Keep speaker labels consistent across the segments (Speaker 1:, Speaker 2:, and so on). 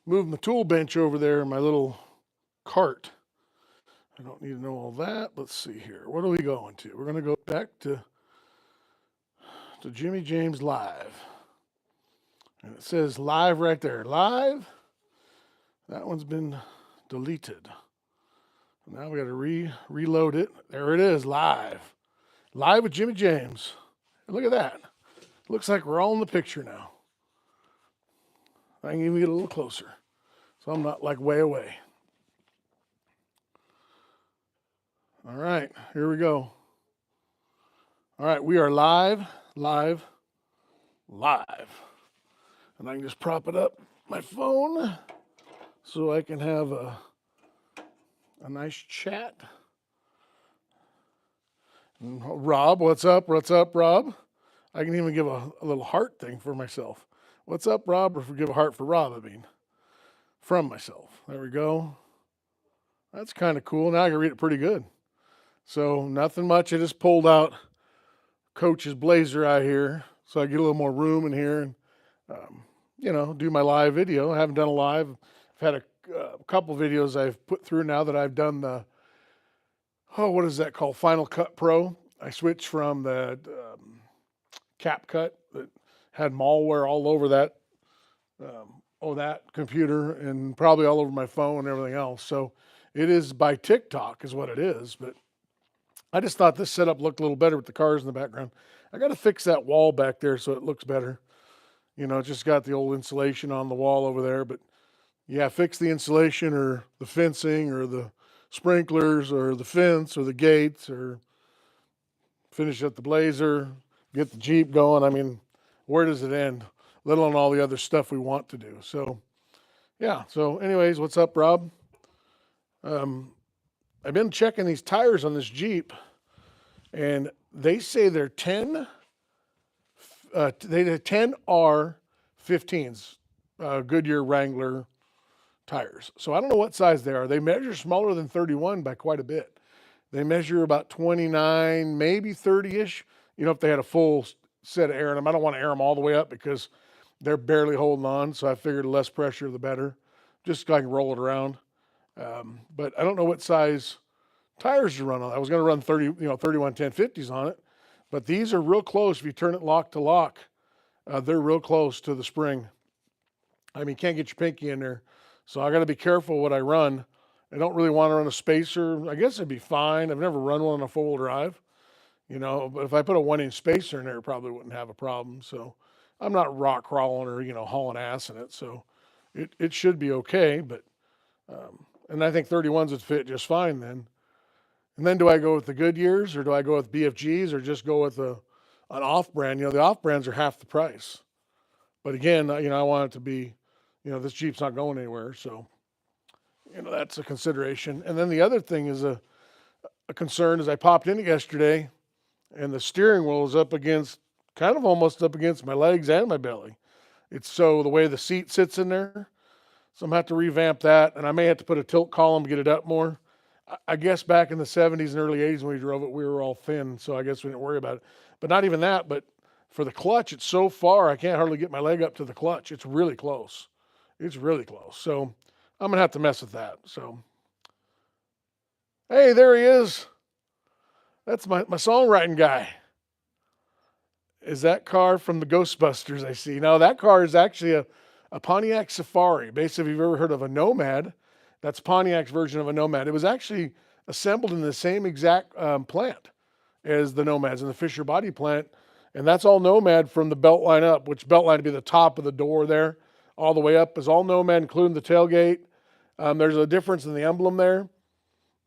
Speaker 1: move my tool bench over there in my little cart. I don't need to know all that. Let's see here. What are we going to? We're going to go back to Jimmy James Live. And it says live right there. Live. That one's been deleted. Now we got to reload it. There it is, live. Live with Jimmy James. Look at that. Looks like we're all in the picture now. I can even get a little closer, so I'm not like way away. All right, here we go. All right, we are live. And I can just prop it up my phone so I can have a nice chat. And Rob, what's up? What's up, Rob? I can even give a little heart thing for myself. What's up, Rob? Or give a heart for Rob, I mean. From myself. There we go. That's kind of cool. Now I can read it pretty good. So nothing much. I just pulled out Coach's blazer out here so I get a little more room in here and, do my live video. I haven't done a live. I've had a couple videos I've put through now that I've done what is that called? Final Cut Pro. I switched from the CapCut that had malware all over that computer and probably all over my phone and everything else. So it is by TikTok is what it is. But I just thought this setup looked a little better with the cars in the background. I got to fix that wall back there so it looks better. It's just got the old insulation on the wall over there. But yeah, fix the insulation or the fencing or the sprinklers or the fence or the gates or finish up the blazer, get the Jeep going. I mean, where does it end? Let alone all the other stuff we want to do. So, yeah. So anyways, what's up, Rob? I've been checking these tires on this Jeep, and they say they're 10 R15s, Goodyear Wrangler tires. So I don't know what size they are. They measure smaller than 31 by quite a bit. They measure about 29, maybe 30-ish. If they had a full set of air in them. I don't want to air them all the way up because they're barely holding on. So I figured the less pressure, the better. Just so I can roll it around. But I don't know what size tires to run on. I was going to run 31 1050s on it. But these are real close. If you turn it lock to lock, they're real close to the spring. I mean, you can't get your pinky in there. So I got to be careful what I run. I don't really want to run a spacer. I guess it'd be fine. I've never run one on a four-wheel drive. But if I put a 1-inch spacer in there, it probably wouldn't have a problem. So I'm not rock crawling or, hauling ass in it. So it should be okay. But, and I think 31s would fit just fine then. And then do I go with the Goodyears or do I go with BFGs or just go with an off-brand? The off-brands are half the price. But again, I want it to be, this Jeep's not going anywhere. So, that's a consideration. And then the other thing is a concern is I popped in it yesterday and the steering wheel is almost up against my legs and my belly. It's so the way the seat sits in there. So I'm going to have to revamp that. And I may have to put a tilt column to get it up more. I guess back in the 70s and early 80s when we drove it, we were all thin. So I guess we didn't worry about it. But not even that. But for the clutch, it's so far, I can't hardly get my leg up to the clutch. It's really close. So I'm going to have to mess with that. So, hey, there he is. That's my songwriting guy. Is that car from the Ghostbusters I see? No, that car is actually a Pontiac Safari. Basically, if you've ever heard of a Nomad, that's Pontiac's version of a Nomad. It was actually assembled in the same exact plant as the Nomads in the Fisher Body plant. And that's all Nomad from the belt line up, which belt line would be the top of the door there. All the way up is all Nomad, including the tailgate. There's a difference in the emblem there.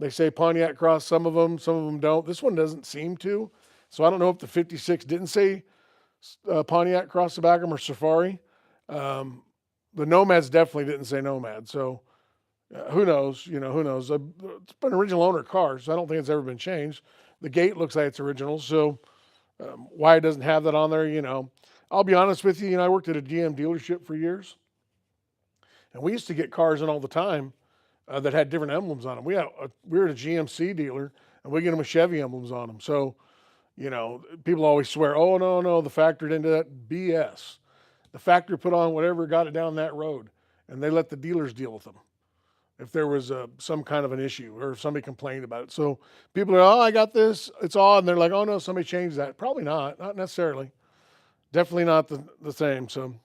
Speaker 1: They say Pontiac across some of them don't. This one doesn't seem to. So I don't know if the 56 didn't say Pontiac across the back of them or Safari. The Nomads definitely didn't say Nomad. So who knows? Who knows? It's been an original owner car, so I don't think it's ever been changed. The gate looks like it's original. So why it doesn't have that on there, I'll be honest with you. I worked at a GM dealership for years. And we used to get cars in all the time that had different emblems on them. We were at a GMC dealer, and we get them with Chevy emblems on them. So, people always swear, oh, no, the factory didn't do that. BS. The factory put on whatever got it down that road. and they let the dealers deal with them if there was some kind of an issue or if somebody complained about it. So people are, oh, I got this, it's odd, and they're like, oh no, somebody changed that. Probably not necessarily. Definitely not the same. So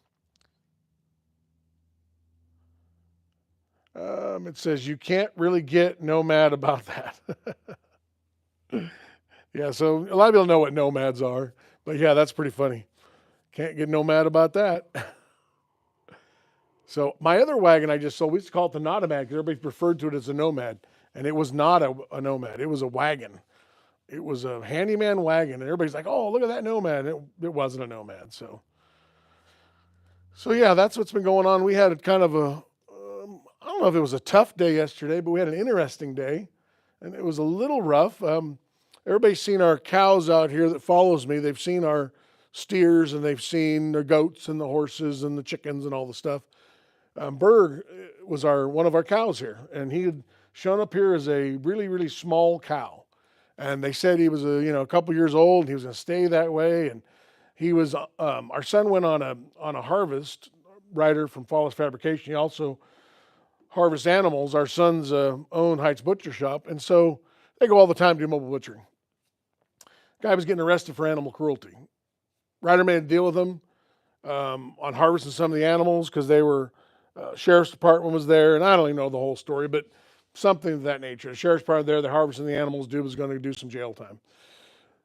Speaker 1: it says you can't really get nomad about that. Yeah, so a lot of people know what nomads are, but yeah, that's pretty funny. Can't get nomad about that. So my other wagon I just sold, we used to call it the Notamad because everybody referred to it as a nomad, and it was not a nomad. It was a wagon. It was a handyman wagon, and everybody's like, "Oh, look at that nomad." It wasn't a nomad. So yeah, that's what's been going on. We had kind of I don't know if it was a tough day yesterday, but we had an interesting day, and it was a little rough. Everybody's seen our cows out here that follows me. They've seen our steers, and they've seen the goats and the horses and the chickens and all the stuff. Berg was one of our cows here, and he had shown up here as a really, really small cow. And they said he was a couple years old, and he was going to stay that way. And he was our son went on a harvest rider from Flawless Fabrication. He also harvests animals. Our son's own Heights Butcher Shop, and so they go all the time to do mobile butchering. Guy was getting arrested for animal cruelty. Rider made a deal with him on harvesting some of the animals because they were. Sheriff's Department was there, and I don't even know the whole story, but something of that nature. The Sheriff's Department there, they're harvesting the animals. Dude was going to do some jail time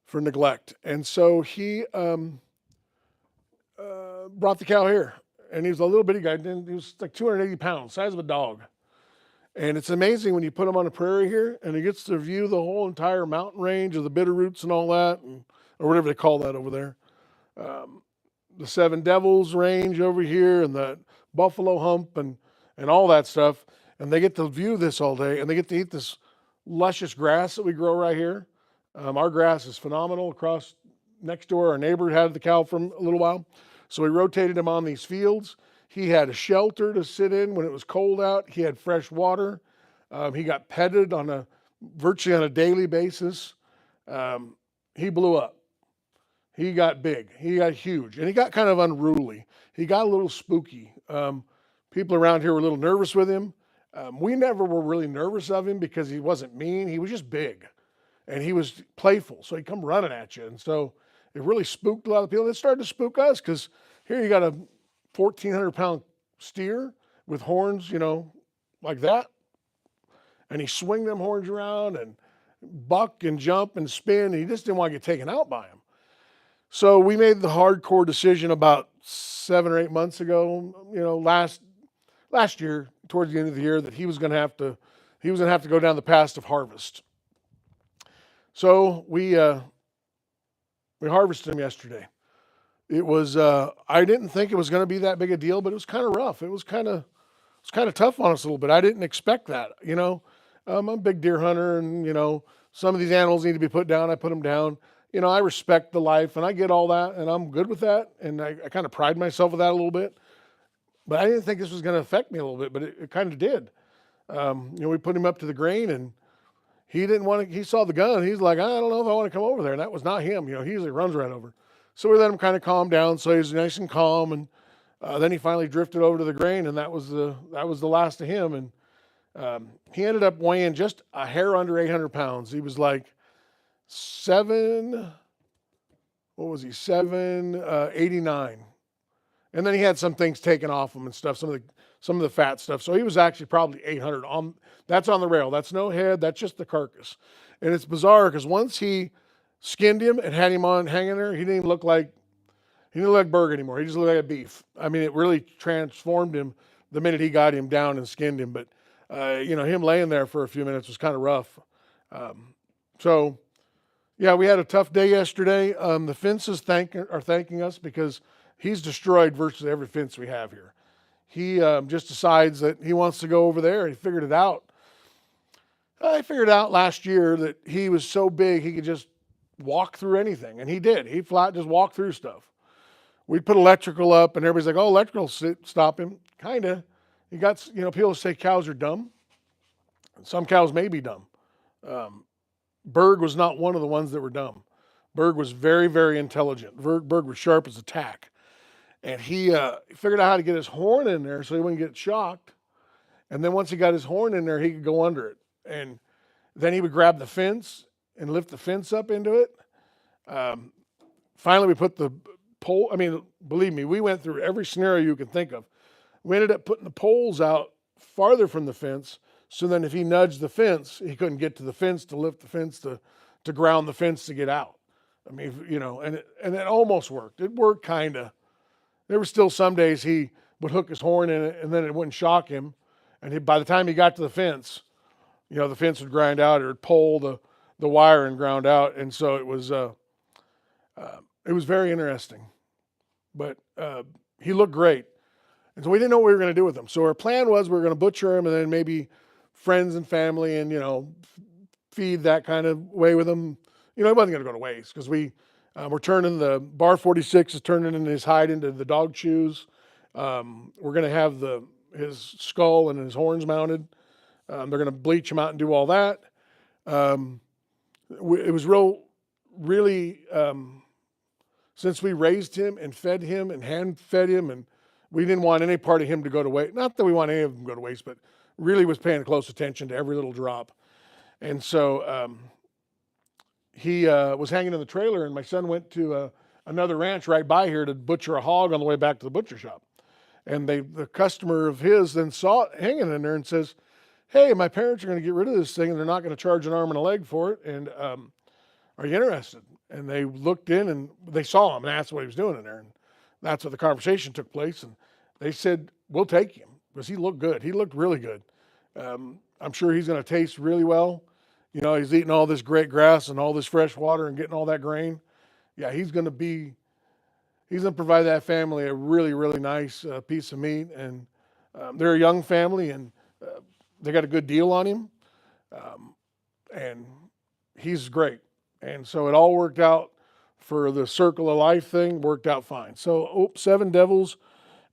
Speaker 1: for neglect. And so he brought the cow here, and he was a little bitty guy. He was like 280 pounds, size of a dog. And it's amazing when you put him on a prairie here, and he gets to view the whole entire mountain range of the Bitterroots and all that, or whatever they call that over there. The Seven Devils range over here, and the Buffalo Hump and all that stuff. And they get to view this all day, and they get to eat this luscious grass that we grow right here. Our grass is phenomenal. Across next door, our neighbor had the cow for a little while. So we rotated him on these fields. He had a shelter to sit in when it was cold out. He had fresh water. He got petted virtually on a daily basis. He blew up. He got big. He got huge. And he got kind of unruly. He got a little spooky. People around here were a little nervous with him. We never were really nervous of him because he wasn't mean. He was just big. And he was playful. So he'd come running at you. And so it really spooked a lot of people. It started to spook us because here you got a 1,400-pound steer with horns, like that. And he swing them horns around and buck and jump and spin. And he just didn't want to get taken out by him. So we made the hardcore decision about 7 or 8 months ago, last year, towards the end of the year, that he was going to have to go down the path of harvest. So we harvested him yesterday. It was I didn't think it was going to be that big a deal, but it was kind of rough. It was kind of tough on us a little bit. I didn't expect that. I'm a big deer hunter, and some of these animals need to be put down. I put them down. I respect the life, and I get all that, and I'm good with that, and I kind of pride myself with that a little bit. But I didn't think this was going to affect me a little bit, but it kind of did. We put him up to the grain, and he didn't want to. He saw the gun. He's like, I don't know if I want to come over there, and that was not him. He usually runs right over. So we let him kind of calm down, so he was nice and calm, and then he finally drifted over to the grain, and that was the last of him. And he ended up weighing just a hair under 800 pounds. He was like 789. And then he had some things taken off him and stuff, some of the fat stuff. So he was actually probably 800. That's on the rail. That's no head. That's just the carcass. And it's bizarre because once he skinned him and had him on hanging there, he didn't look like Berg anymore. He just looked like a beef. I mean, it really transformed him the minute he got him down and skinned him. But him laying there for a few minutes was kind of rough. Yeah, we had a tough day yesterday. The fences are thanking us because he's destroyed virtually every fence we have here. He just decides that he wants to go over there. He figured it out. I figured out last year that he was so big he could just walk through anything, and he did. He flat just walked through stuff. We put electrical up, and everybody's like, "Oh, electrical stop him." Kinda. He got, people say cows are dumb. Some cows may be dumb. Berg was not one of the ones that were dumb. Berg was very, very intelligent. Berg was sharp as a tack. And he figured out how to get his horn in there so he wouldn't get shocked. And then once he got his horn in there, he could go under it. And then he would grab the fence and lift the fence up into it. Um, Finally, we put the pole. I mean, believe me, we went through every scenario you can think of. We ended up putting the poles out farther from the fence, so then if he nudged the fence, he couldn't get to the fence to lift the fence to ground the fence to get out. I mean, and it almost worked. It worked kind of. There were still some days he would hook his horn in it, and then it wouldn't shock him. And by the time he got to the fence, the fence would grind out, or it'd pull the wire and ground out. And so it was very interesting. But he looked great. And so we didn't know what we were going to do with him. So our plan was we were going to butcher him and then maybe friends and family and, feed that kind of way with him. He wasn't going to go to waste because we're turning the bar 46 is turning in his hide into the dog chews. We're going to have his skull and his horns mounted. They're going to bleach him out and do all that. It was really, since we raised him and fed him and hand fed him, and we didn't want any part of him to go to waste. Not that we want any of them to go to waste, but really was paying close attention to every little drop. And so he was hanging in the trailer, and my son went to another ranch right by here to butcher a hog on the way back to the butcher shop. And the customer of his then saw it hanging in there and says, "Hey, my parents are going to get rid of this thing, and they're not going to charge an arm and a leg for it. And are you interested?" And they looked in, and they saw him and asked what he was doing in there. And that's what the conversation took place. And they said, "We'll take him," because he looked good. He looked really good. I'm sure he's going to taste really well. He's eating all this great grass and all this fresh water and getting all that grain. Yeah, he's going to provide that family a really, really nice piece of meat. And they're a young family, and they got a good deal on him. And he's great. And so it all worked out for the Circle of Life thing, worked out fine. So Seven Devils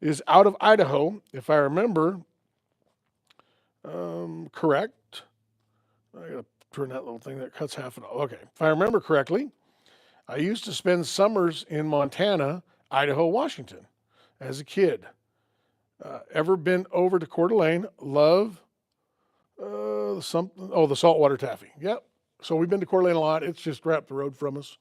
Speaker 1: is out of Idaho, if I remember correct. I got to turn that little thing that cuts half it off. Okay, if I remember correctly, I used to spend summers in Montana, Idaho, Washington as a kid. Ever been over to Coeur d'Alene? Love the saltwater taffy. Yep. So we've been to Coeur d'Alene a lot. It's just right up the road from us.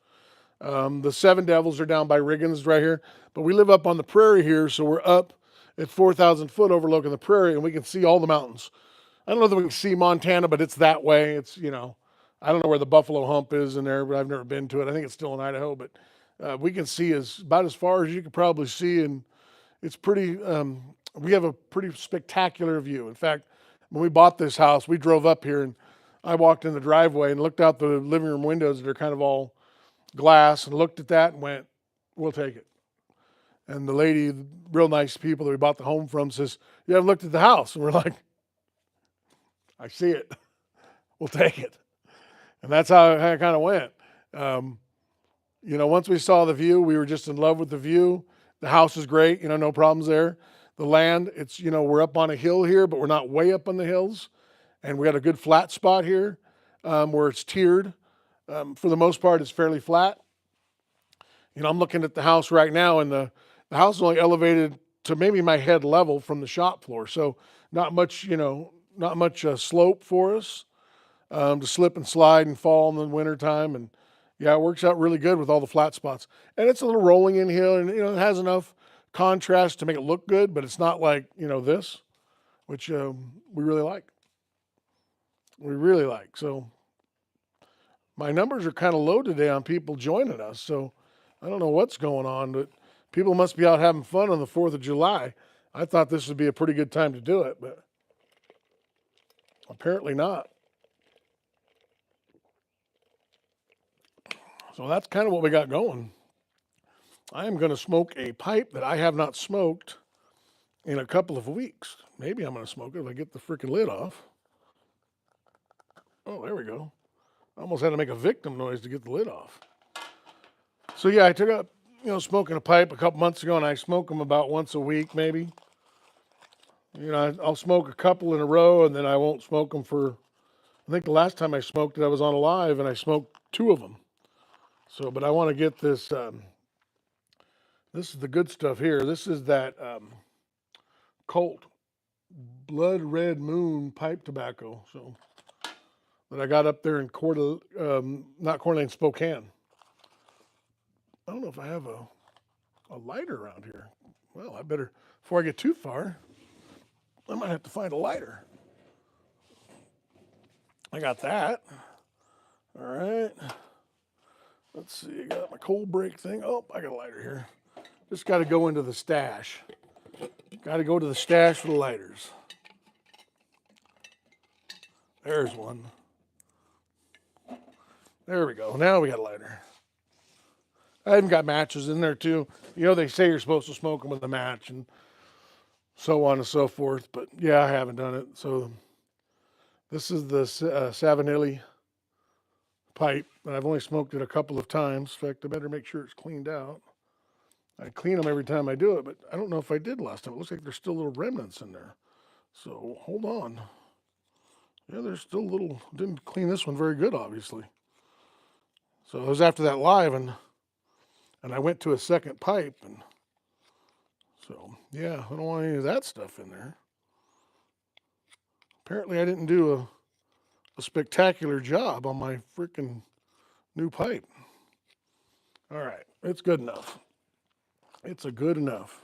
Speaker 1: The Seven Devils are down by Riggins right here. But we live up on the prairie here, so we're up at 4,000 foot overlooking the prairie, and we can see all the mountains. I don't know that we can see Montana, but it's that way. It's, I don't know where the Buffalo Hump is in there, but I've never been to it. I think it's still in Idaho, but we can see about as far as you could probably see, and it's pretty, we have a pretty spectacular view. In fact, when we bought this house, we drove up here, and I walked in the driveway and looked out the living room windows that are kind of all glass, and looked at that and went, "We'll take it." And the lady, real nice people that we bought the home from, says, "You haven't looked at the house?" And we're like, "I see it. We'll take it." And that's how it kind of went. Once we saw the view, we were just in love with the view. The house is great, no problems there. The land, it's, we're up on a hill here, but we're not way up on the hills. And we got a good flat spot here where it's tiered. For the most part, it's fairly flat. I'm looking at the house right now, and the house is only elevated to maybe my head level from the shop floor. So not much, slope for us to slip and slide and fall in the wintertime. And yeah, it works out really good with all the flat spots. And it's a little rolling in hill, and it has enough contrast to make it look good, but it's not like, this, which we really like. So my numbers are kind of low today on people joining us. So I don't know what's going on, but people must be out having fun on the 4th of July. I thought this would be a pretty good time to do it, but apparently not. So that's kind of what we got going. I am going to smoke a pipe that I have not smoked in a couple of weeks. Maybe I'm going to smoke it if I get the freaking lid off. Oh, there we go. I almost had to make a victim noise to get the lid off. So yeah, I took up, smoking a pipe a couple months ago, and I smoke them about once a week, maybe. I'll smoke a couple in a row, and then I won't smoke them for, I think the last time I smoked it, I was on a live, and I smoked 2 of them. So, but I want to get this This is the good stuff here. This is that Colt Blood Red Moon pipe tobacco. So that I got up there in not Coeur d'Alene, Spokane. I don't know if I have a lighter around here. Well, I better, before I get too far, I might have to find a lighter. I got that. All right. Let's see, I got my cold break thing. Oh, I got a lighter here. Just got to go into the stash. Got to go to the stash for the lighters. There's one. There we go. Now we got a lighter. I even got matches in there too. You know, they say you're supposed to smoke them with a match and so on and so forth. But yeah, I haven't done it. So this is the Savinelli pipe. I've only smoked it a couple of times. In fact, I better make sure it's cleaned out. I clean them every time I do it, but I don't know if I did last time. It looks like there's still little remnants in there. So hold on. Yeah, there's still little, didn't clean this one very good, obviously. So it was after that live, and I went to a second pipe, and so, yeah, I don't want any of that stuff in there. Apparently I didn't do a spectacular job on my freaking new pipe. All right, it's good enough. It's a good enough.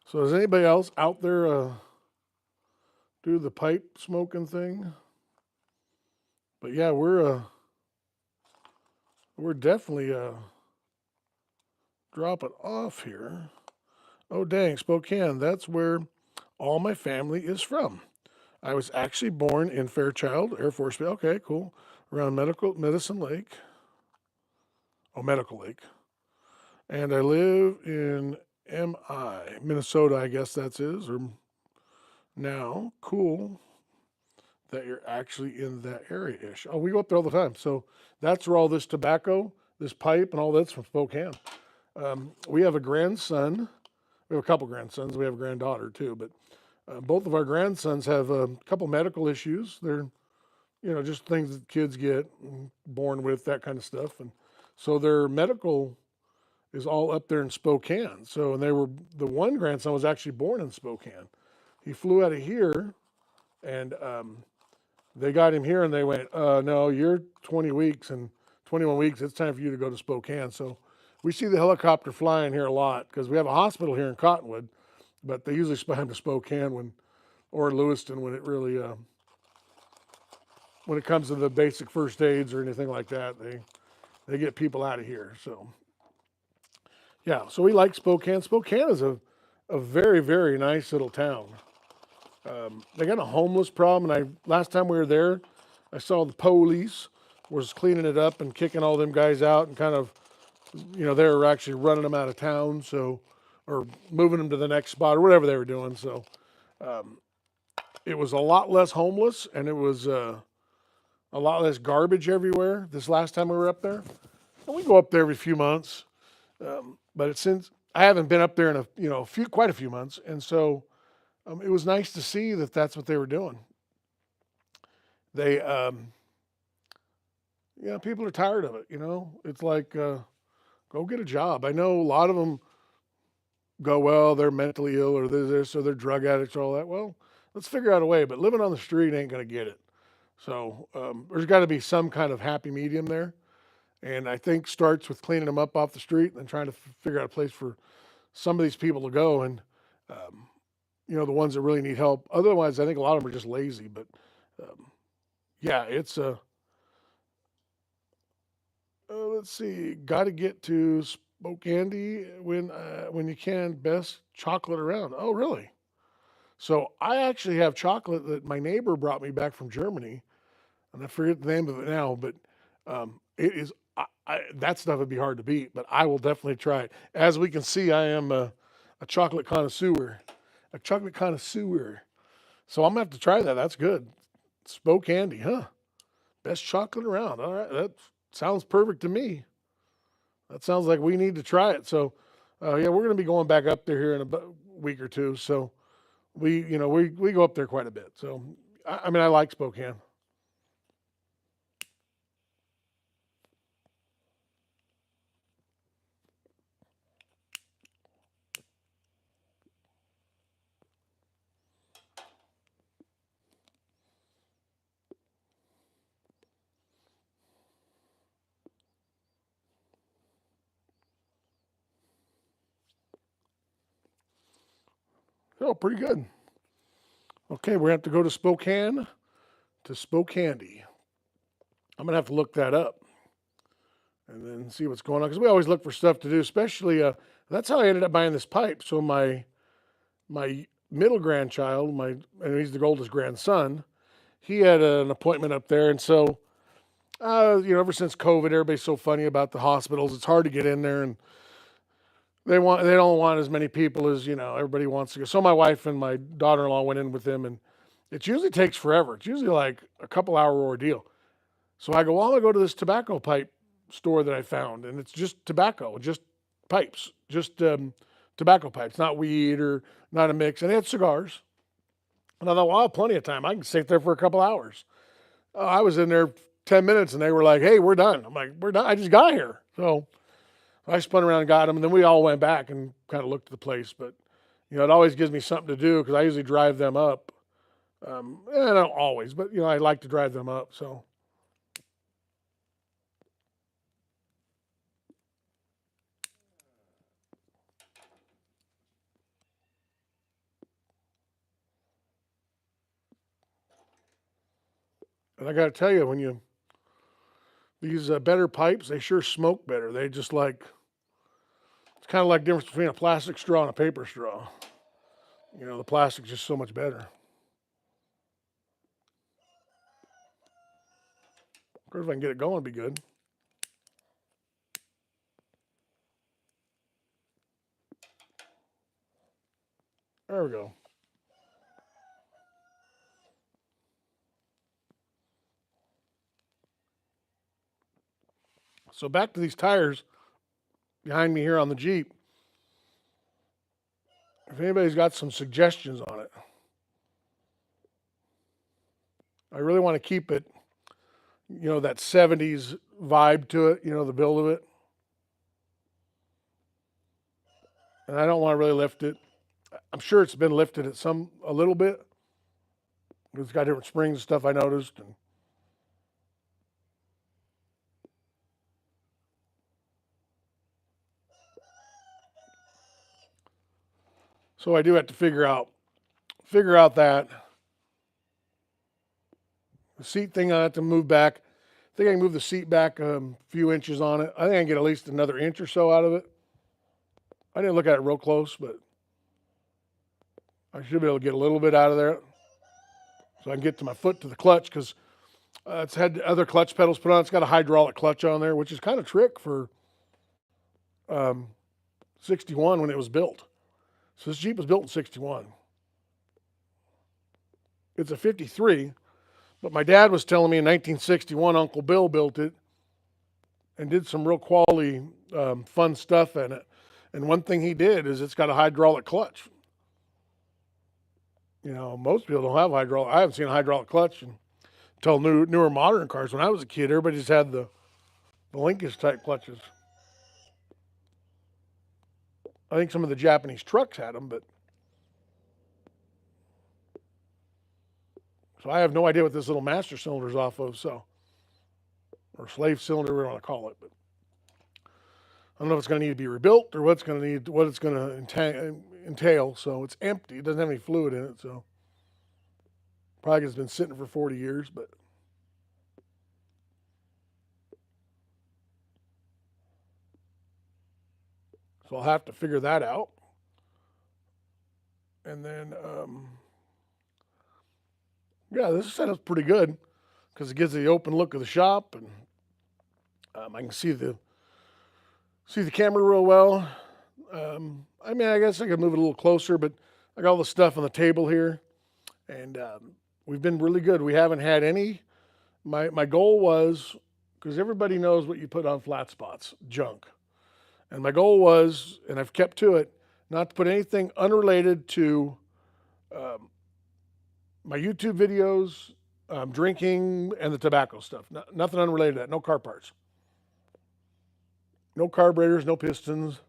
Speaker 1: So does anybody else out there do the pipe smoking thing? But yeah, we're definitely dropping off here. Oh dang, Spokane, that's where all my family is from. I was actually born in Fairchild Air Force Base. Okay, cool. Around Medicine Lake. Oh, Medical Lake. And I live in Minnesota, I guess that is, or now. Cool that you're actually in that area-ish. Oh, we go up there all the time. So that's where all this tobacco, this pipe, and all that's from Spokane. We have a grandson. We have a couple grandsons. We have a granddaughter too, but both of our grandsons have a couple medical issues. They're, just things that kids get born with, that kind of stuff. And so their medical is all up there in Spokane. So, and the one grandson was actually born in Spokane. He flew out of here, and they got him here, and they went, no, you're 20 weeks, and 21 weeks, it's time for you to go to Spokane. So we see the helicopter flying here a lot because we have a hospital here in Cottonwood, but they usually fly him to Spokane or Lewiston when it really, when it comes to the basic first aids or anything like that, they get people out of here. So yeah, so we like Spokane. Spokane is a very, very nice little town. They got a homeless problem, and last time we were there, I saw the police was cleaning it up and kicking all them guys out and kind of, they were actually running them out of town, or moving them to the next spot or whatever they were doing. So it was a lot less homeless, and it was a lot less garbage everywhere this last time we were up there. And we go up there every few months, but since I haven't been up there in quite a few months, and so it was nice to see that that's what they were doing. They, people are tired of it. It's like go get a job. I know a lot of them go, well, they're mentally ill or they're this or they're drug addicts or all that. Well, let's figure out a way. But living on the street ain't going to get it. So there's got to be some kind of happy medium there. And I think starts with cleaning them up off the street and trying to figure out a place for some of these people to go. And, the ones that really need help. Otherwise, I think a lot of them are just lazy. But yeah, it's let's see. Got to get to Spokane when you can. Best chocolate around. Oh, really? So I actually have chocolate that my neighbor brought me back from Germany, and I forget the name of it now. But it is that stuff would be hard to beat. But I will definitely try it. As we can see, I am a chocolate connoisseur. A chocolate connoisseur. So I'm gonna have to try that. That's good. Spokane, huh? Best chocolate around. All right, that sounds perfect to me. That sounds like we need to try it. So, yeah, we're gonna be going back up there here in a week or two. So, we go up there quite a bit. So, I mean, I like Spokane. Oh, pretty good. Okay, we're going to have to go to Spokane to Spokane. I'm going to have to look that up and then see what's going on because we always look for stuff to do, especially that's how I ended up buying this pipe. So my middle grandchild, and he's the oldest grandson, he had an appointment up there, and so ever since COVID, everybody's so funny about the hospitals. It's hard to get in there, and they don't want as many people as everybody wants to go. So my wife and my daughter-in-law went in with them, and it usually takes forever. It's usually like a couple hour ordeal. So I go, well, I'm gonna go to this tobacco pipe store that I found, and it's just tobacco, just pipes, just tobacco pipes, not weed or not a mix, and they had cigars. And I thought, well, I have plenty of time. I can sit there for a couple hours. I was in there 10 minutes, and they were like, hey, we're done. I'm like, we're done. I just got here. So I spun around and got them, and then we all went back and kind of looked at the place. But, it always gives me something to do because I usually drive them up. I don't always, but, I like to drive them up. So. And I got to tell you, these better pipes, they sure smoke better. They just it's kind of like the difference between a plastic straw and a paper straw. The plastic's just so much better. Of course, if I can get it going, it'd be good. There we go. So back to these tires behind me here on the Jeep. If anybody's got some suggestions on it, I really want to keep it, that 70s vibe to it, the build of it. And I don't want to really lift it. I'm sure it's been lifted a little bit. It's got different springs and stuff I noticed. And so I do have to figure out that the seat thing. I have to move back. I think I can move the seat back a few inches on it. I think I can get at least another inch or so out of it. I didn't look at it real close, but I should be able to get a little bit out of there so I can get to my foot to the clutch because it's had other clutch pedals put on. It's got a hydraulic clutch on there, which is kind of trick for 61 when it was built. So this Jeep was built in 61. It's a 53, but my dad was telling me in 1961 Uncle Bill built it and did some real quality fun stuff in it. And one thing he did is it's got a hydraulic clutch. Most people don't have hydraulic. I haven't seen a hydraulic clutch until newer modern cars. When I was a kid, everybody just had the linkage type clutches. I think some of the Japanese trucks had them, but so I have no idea what this little master cylinder is off of. So, or slave cylinder, whatever you want to call it, but I don't know if it's going to need to be rebuilt or what it's going to entail. So it's empty. It doesn't have any fluid in it. So probably it's been sitting for 40 years, but so I'll have to figure that out. And then, this setup's pretty good because it gives the open look of the shop, and I can see the camera real well. I guess I could move it a little closer, but I got all the stuff on the table here, and we've been really good. We haven't had any. My goal was, because everybody knows what you put on flat spots, junk. And my goal was, and I've kept to it, not to put anything unrelated to my YouTube videos, drinking, and the tobacco stuff. Nothing unrelated to that. No car parts. No carburetors, no pistons,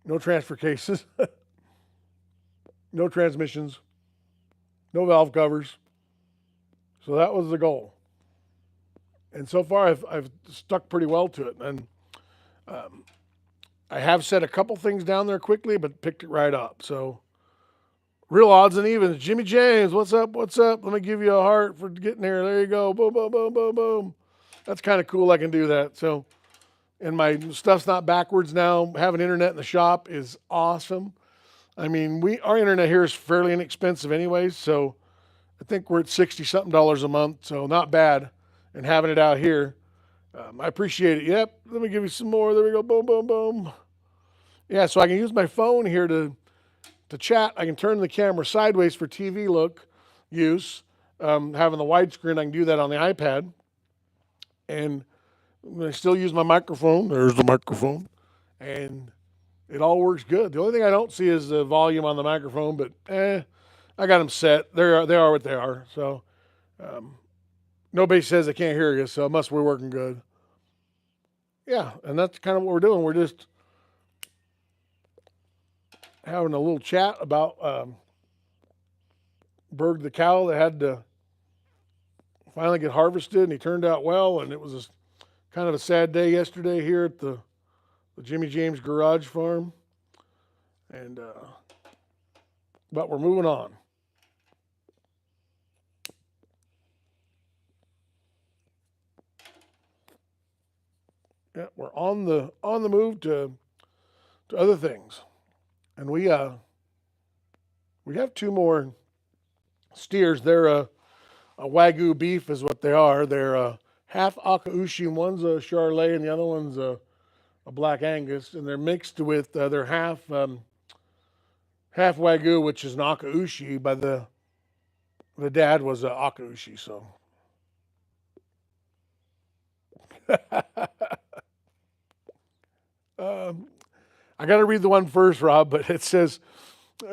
Speaker 1: no transfer cases, no transmissions, no valve covers. So that was the goal. And so far, I've stuck pretty well to it. And I have set a couple things down there quickly, but picked it right up. So Real odds and evens. Jimmy James, what's up? What's up? Let me give you a heart for getting here. There you go. Boom, boom, boom, boom, boom. That's kind of cool. I can do that. So, and my stuff's not backwards now. Having internet in the shop is awesome. I mean, our internet here is fairly inexpensive anyways. So I think we're at 60 something dollars a month. So not bad. And having it out here, I appreciate it. Yep. Let me give you some more. There we go. Boom, boom, boom. Yeah. So I can use my phone here to chat. I can turn the camera sideways for TV use. Having the widescreen, I can do that on the iPad. And I still use my microphone. There's the microphone. And it all works good. The only thing I don't see is the volume on the microphone, but I got them set. They are what they are. So nobody says they can't hear you, so it must be working good. Yeah, and that's kind of what we're doing. We're just having a little chat about Berg the cow that had to finally get harvested, and he turned out well. And it was kind of a sad day yesterday here at the Jimmy James Garage Farm. And but we're moving on. Yeah, we're on the move to other things, and we have two more steers. They're a Wagyu beef is what they are. They're half Akaushi, and one's a Charolais, and the other one's a Black Angus, and they're mixed with they're half Wagyu, which is an Akaushi. By the dad was a Akaushi, so. I got to read the one first, Rob, but it says,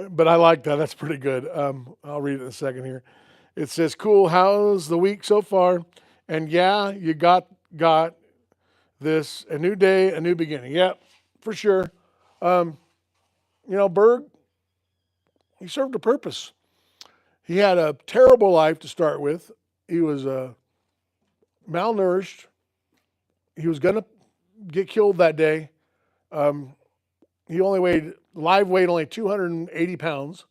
Speaker 1: but I like that. That's pretty good. I'll read it in a second here. It says, cool, how's the week so far? And yeah, you got this, a new day, a new beginning. Yep, for sure. Berg, he served a purpose. He had a terrible life to start with. He was malnourished. He was going to get killed that day. He only weighed, live weight only 280 pounds.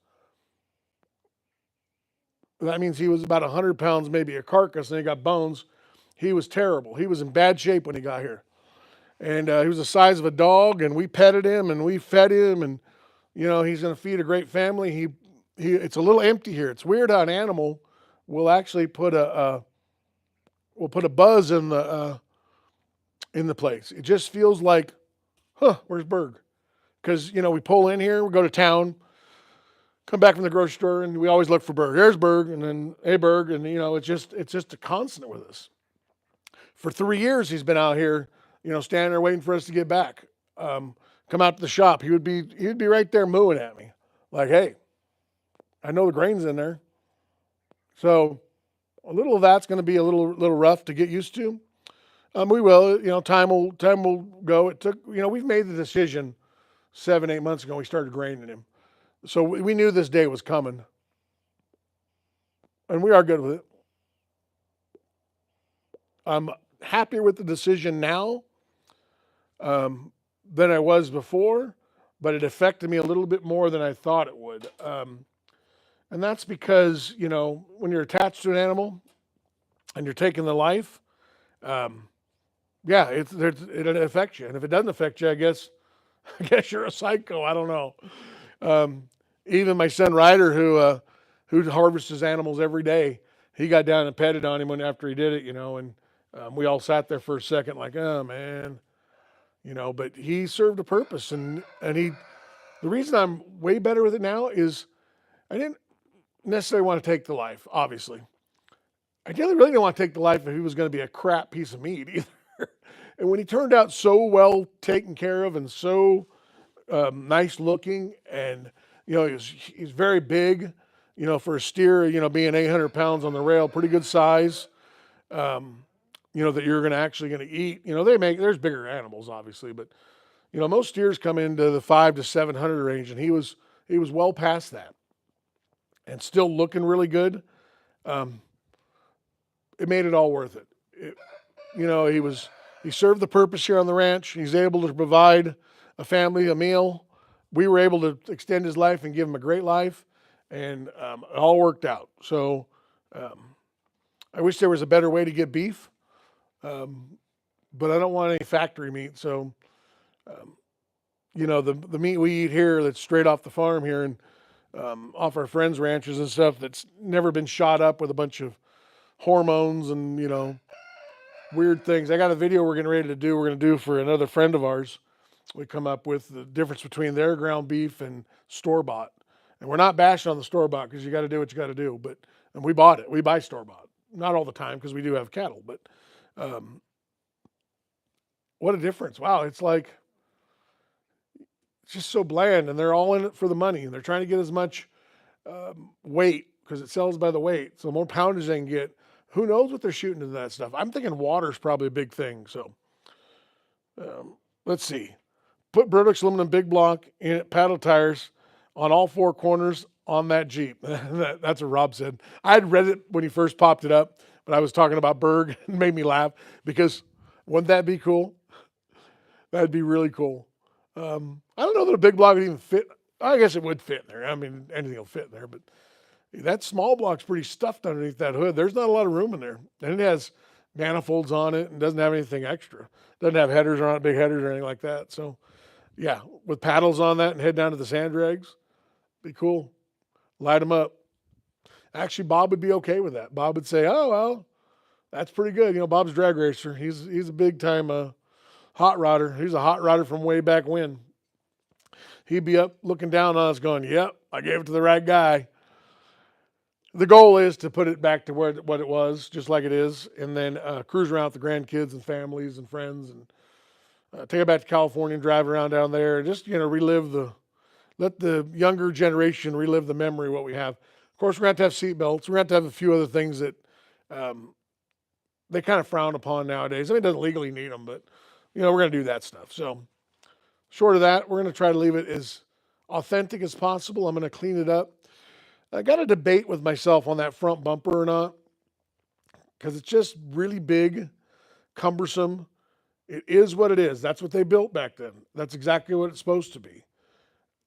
Speaker 1: That means he was about 100 pounds, maybe a carcass, and he got bones. He was terrible. He was in bad shape when he got here. And he was the size of a dog, and we petted him, and we fed him, and, he's going to feed a great family. It's a little empty here. It's weird how an animal will actually put a buzz in the place. It just feels like, where's Berg? Because, we pull in here, we go to town, come back from the grocery store, and we always look for Berg. There's Berg, and then, hey, Berg, and, it's just a constant with us. For 3 years, he's been out here, standing there waiting for us to get back. Come out to the shop. He'd be right there mooing at me, like, hey, I know the grain's in there. So a little of that's going to be a little rough to get used to. We will, time will go. It took, we've made the decision 7-8 months ago. We started graining him. So we knew this day was coming. And we are good with it. I'm happier with the decision now than I was before, but it affected me a little bit more than I thought it would. And that's because, when you're attached to an animal and you're taking the life, it affects you. And if it doesn't affect you, I guess you're a psycho. I don't know. Even my son Ryder, who harvests animals every day, he got down and petted on him after he did it, and we all sat there for a second like, oh man, but he served a purpose. And the reason I'm way better with it now is I didn't necessarily want to take the life, obviously. I really didn't want to take the life if he was going to be a crap piece of meat either. And when he turned out so well taken care of and so nice looking, and he's very big, for a steer, being 800 pounds on the rail, pretty good size, that you're going to eat. There's bigger animals obviously, but most steers come into the 500 to 700 range, and he was well past that, and still looking really good. It made it all worth it. He served the purpose here on the ranch. He's able to provide a family a meal. We were able to extend his life and give him a great life. and it all worked out. So I wish there was a better way to get beef, but I don't want any factory meat. So the meat we eat here that's straight off the farm here and off our friends' ranches and stuff that's never been shot up with a bunch of hormones and weird things. I got a video we're getting ready to do. We're going to do for another friend of ours. We come up with the difference between their ground beef and store bought. And we're not bashing on the store bought because you got to do what you got to do. And we bought it. We buy store bought. Not all the time because we do have cattle, but what a difference. Wow. It's just so bland, and they're all in it for the money, and they're trying to get as much weight because it sells by the weight. So the more poundage they can get, who knows what they're shooting into that stuff. I'm thinking water is probably a big thing. So let's see. Put Burdux aluminum big block in it, paddle tires on all four corners on that Jeep. That's what Rob said. I had read it when he first popped it up, but I was talking about Berg. It made me laugh because wouldn't that be cool? That'd be really cool. I don't know that a big block would even fit. I guess it would fit in there. I mean, anything will fit in there, but that small block's pretty stuffed underneath that hood. There's not a lot of room in there. And it has manifolds on it and doesn't have anything extra. Doesn't have headers on it, big headers or anything like that. So, yeah, with paddles on that and head down to the sand drags, be cool. Light them up. Actually, Bob would be okay with that. Bob would say, oh, well, that's pretty good. Bob's a drag racer. He's a big-time hot rodder. He's a hot rodder from way back when. He'd be up looking down on us going, yep, I gave it to the right guy. The goal is to put it back to what it was, just like it is, and then cruise around with the grandkids and families and friends and take it back to California and drive around down there and just, let the younger generation relive the memory of what we have. Of course, we're going to have seatbelts. We're going to have a few other things that they kind of frown upon nowadays. I mean, it doesn't legally need them, but, we're going to do that stuff. So short of that, we're going to try to leave it as authentic as possible. I'm going to clean it up. I got a debate with myself on that front bumper or not because it's just really big, cumbersome. It is what it is. That's what they built back then. That's exactly what it's supposed to be.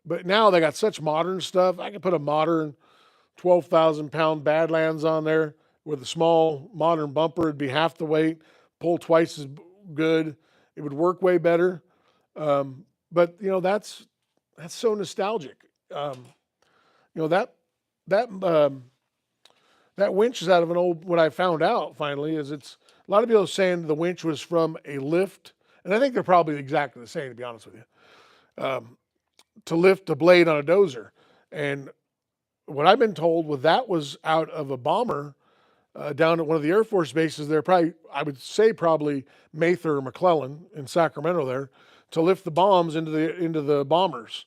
Speaker 1: But now they got such modern stuff. I can put a modern 12,000-pound Badlands on there with a small modern bumper. It'd be half the weight, pull twice as good. It would work way better. But that's so nostalgic. That winch is out of an old. What I found out finally is it's a lot of people are saying the winch was from a lift, and I think they're probably exactly the same, to be honest with you. To lift a blade on a dozer, and what I've been told that was out of a bomber down at one of the Air Force bases there, I would say probably Mather or McClellan in Sacramento there, to lift the bombs into the bombers.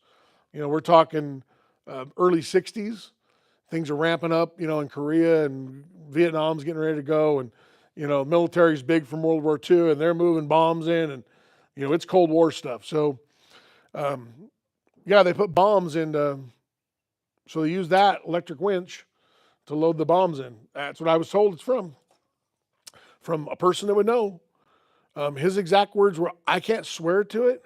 Speaker 1: We're talking early 60s. Things are ramping up, in Korea, and Vietnam's getting ready to go, and military's big from World War II, and they're moving bombs in, and it's Cold War stuff. So they put bombs in, so they use that electric winch to load the bombs in. That's what I was told it's from a person that would know. His exact words were, I can't swear to it,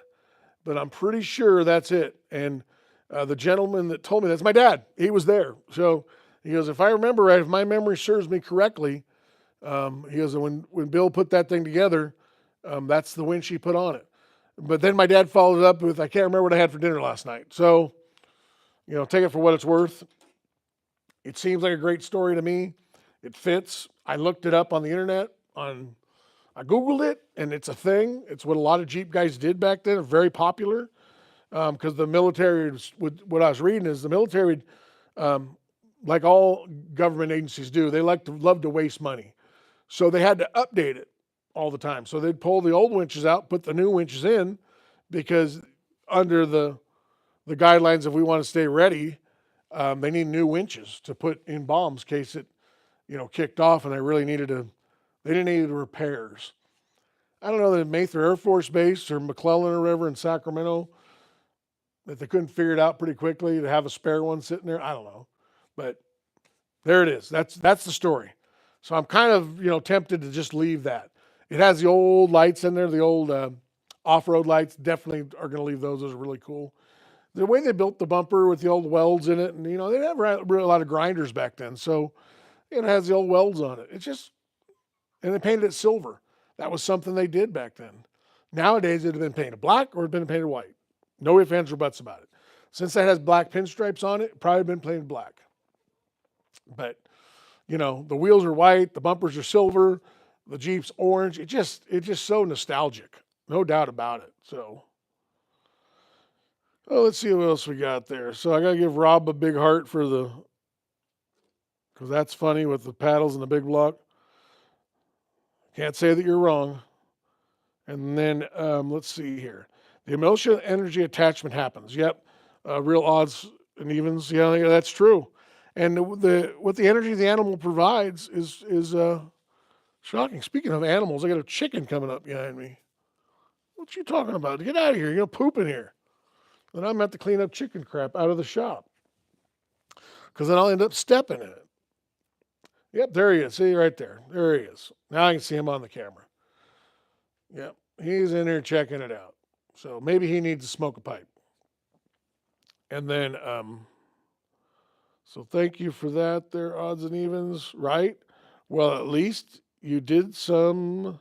Speaker 1: but I'm pretty sure that's it. And the gentleman that told me, that's my dad. He was there. So he goes, if I remember right, if my memory serves me correctly, he goes, when Bill put that thing together, that's the winch he put on it. But then my dad followed it up with, I can't remember what I had for dinner last night. So, take it for what it's worth. It seems like a great story to me. It fits. I looked it up on the internet. I Googled it, and it's a thing. It's what a lot of Jeep guys did back then. Very popular. Because the military, what I was reading is the military would, like all government agencies do, they love to waste money. So they had to update it all the time. So they'd pull the old winches out, put the new winches in, because under the guidelines, if we want to stay ready, they need new winches to put in bombs in case it, kicked off and they didn't need repairs. I don't know that Mather Air Force Base or McClellan or whatever in Sacramento, that they couldn't figure it out pretty quickly to have a spare one sitting there. I don't know. But there it is. That's the story. So I'm kind of, tempted to just leave that. It has the old lights in there, the old off-road lights. Definitely are going to leave those. Those are really cool. The way they built the bumper with the old welds in it, and they didn't have really a lot of grinders back then, so it has the old welds on it. It's just, and they painted it silver. That was something they did back then. Nowadays, it'd have been painted black or it'd been painted white. No ifs, ands, or buts about it. Since that has black pinstripes on it, probably been painted black. But the wheels are white, the bumpers are silver, the Jeep's orange. It's just so nostalgic, no doubt about it. So, let's see what else we got there. So I gotta give Rob a big heart because that's funny with the paddles and the big block. Can't say that you're wrong. And then let's see here. The emotional energy attachment happens. Yep, real odds and evens. Yeah, that's true. And what the energy the animal provides is shocking. Speaking of animals, I got a chicken coming up behind me. What you talking about? Get out of here! You're gonna poop in here. Then I'm gonna have to clean up chicken crap out of the shop because then I'll end up stepping in it. Yep, there he is. See right there. There he is. Now I can see him on the camera. Yep, he's in there checking it out. So maybe he needs to smoke a pipe. And then, so thank you for that there, odds and evens, right? Well, at least you did something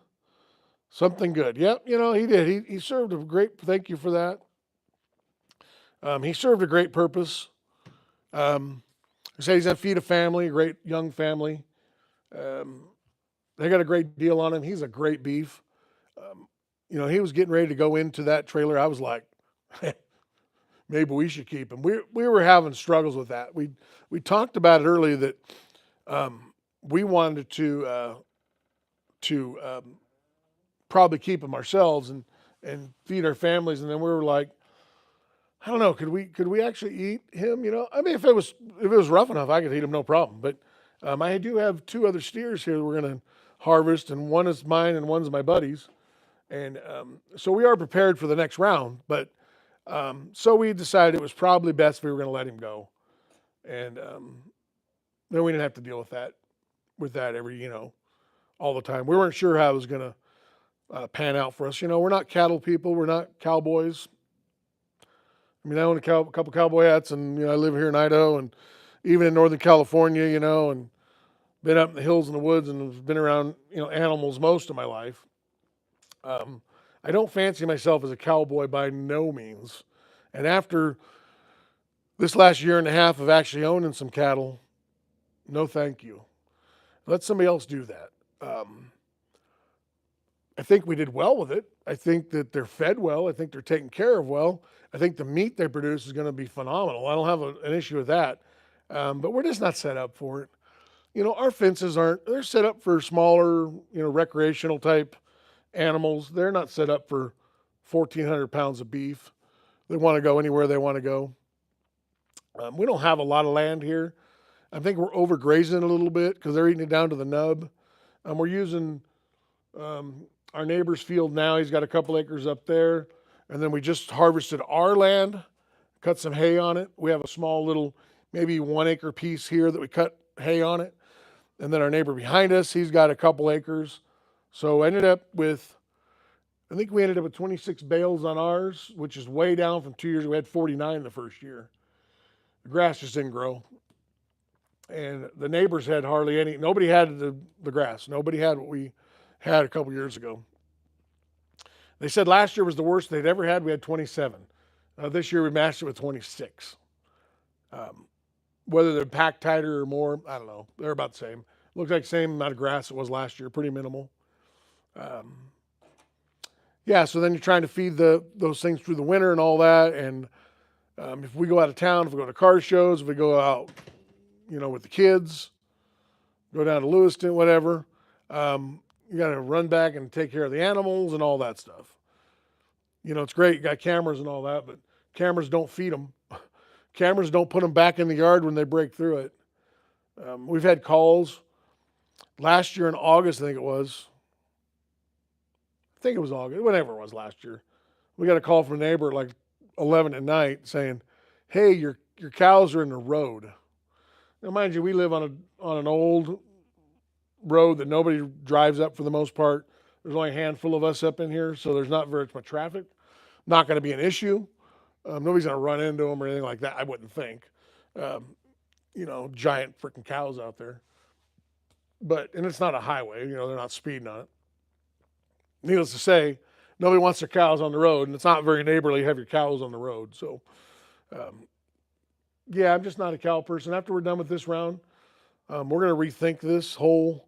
Speaker 1: good. Yep, he did. He served a great, thank you for that. He served a great purpose. He said he's going to feed a family, a great young family. They got a great deal on him. He's a great beef. He was getting ready to go into that trailer. I was like, maybe we should keep him. We were having struggles with that. We talked about it earlier that we wanted to probably keep him ourselves and feed our families, and then we were like, I don't know, could we actually eat him? I mean, if it was rough enough, I could eat him, no problem. But I do have two other steers here that we're going to harvest, and one is mine and one's my buddy's, and so we are prepared for the next round. But so we decided it was probably best if we were going to let him go, and then we didn't have to deal with that every all the time. We weren't sure how it was going to pan out for us. We're not cattle people. We're not cowboys. I mean, I own a couple cowboy hats, and I live here in Idaho, and even in Northern California, and been up in the hills and the woods, and have been around animals most of my life. I don't fancy myself as a cowboy by no means, and after this last year and a half of actually owning some cattle, no, thank you. Let somebody else do that. I think we did well with it. I think that they're fed well. I think they're taken care of well. I think the meat they produce is going to be phenomenal. I don't have an issue with that. But we're just not set up for it. Our fences they're set up for smaller, recreational type animals. They're not set up for 1,400 pounds of beef. They want to go anywhere they want to go. We don't have a lot of land here. I think we're overgrazing a little bit because they're eating it down to the nub. We're using our neighbor's field now. He's got a couple acres up there. And then we just harvested our land, cut some hay on it. We have a small little, maybe 1 acre piece here that we cut hay on it. And then our neighbor behind us, he's got a couple acres. So I think we ended up with 26 bales on ours, which is way down from 2 years. We had 49 the first year. The grass just didn't grow. And the neighbors had hardly any. Nobody had the grass. Nobody had what we had a couple years ago. They said last year was the worst they'd ever had. We had 27. This year we matched it with 26. Whether they're packed tighter or more, I don't know. They're about the same. Looks like the same amount of grass it was last year. Pretty minimal. Yeah, so then you're trying to feed those things through the winter and all that. And if we go out of town, if we go to car shows, if we go out, with the kids, go down to Lewiston, whatever, you got to run back and take care of the animals and all that stuff. It's great. You got cameras and all that, but cameras don't feed them. Cameras don't put them back in the yard when they break through it. We've had calls last year in August, I think it was August, whatever it was last year. We got a call from a neighbor at like 11 at night saying, hey, your cows are in the road. Now, mind you, we live on an old road that nobody drives up for the most part. There's only a handful of us up in here, so there's not very much traffic. Not going to be an issue. Nobody's going to run into them or anything like that, I wouldn't think. Um, giant freaking cows out there. And it's not a highway, they're not speeding on it. Needless to say, nobody wants their cows on the road, and it's not very neighborly to have your cows on the road. So, um, yeah, I'm just not a cow person. After we're done with this round, we're going to rethink this whole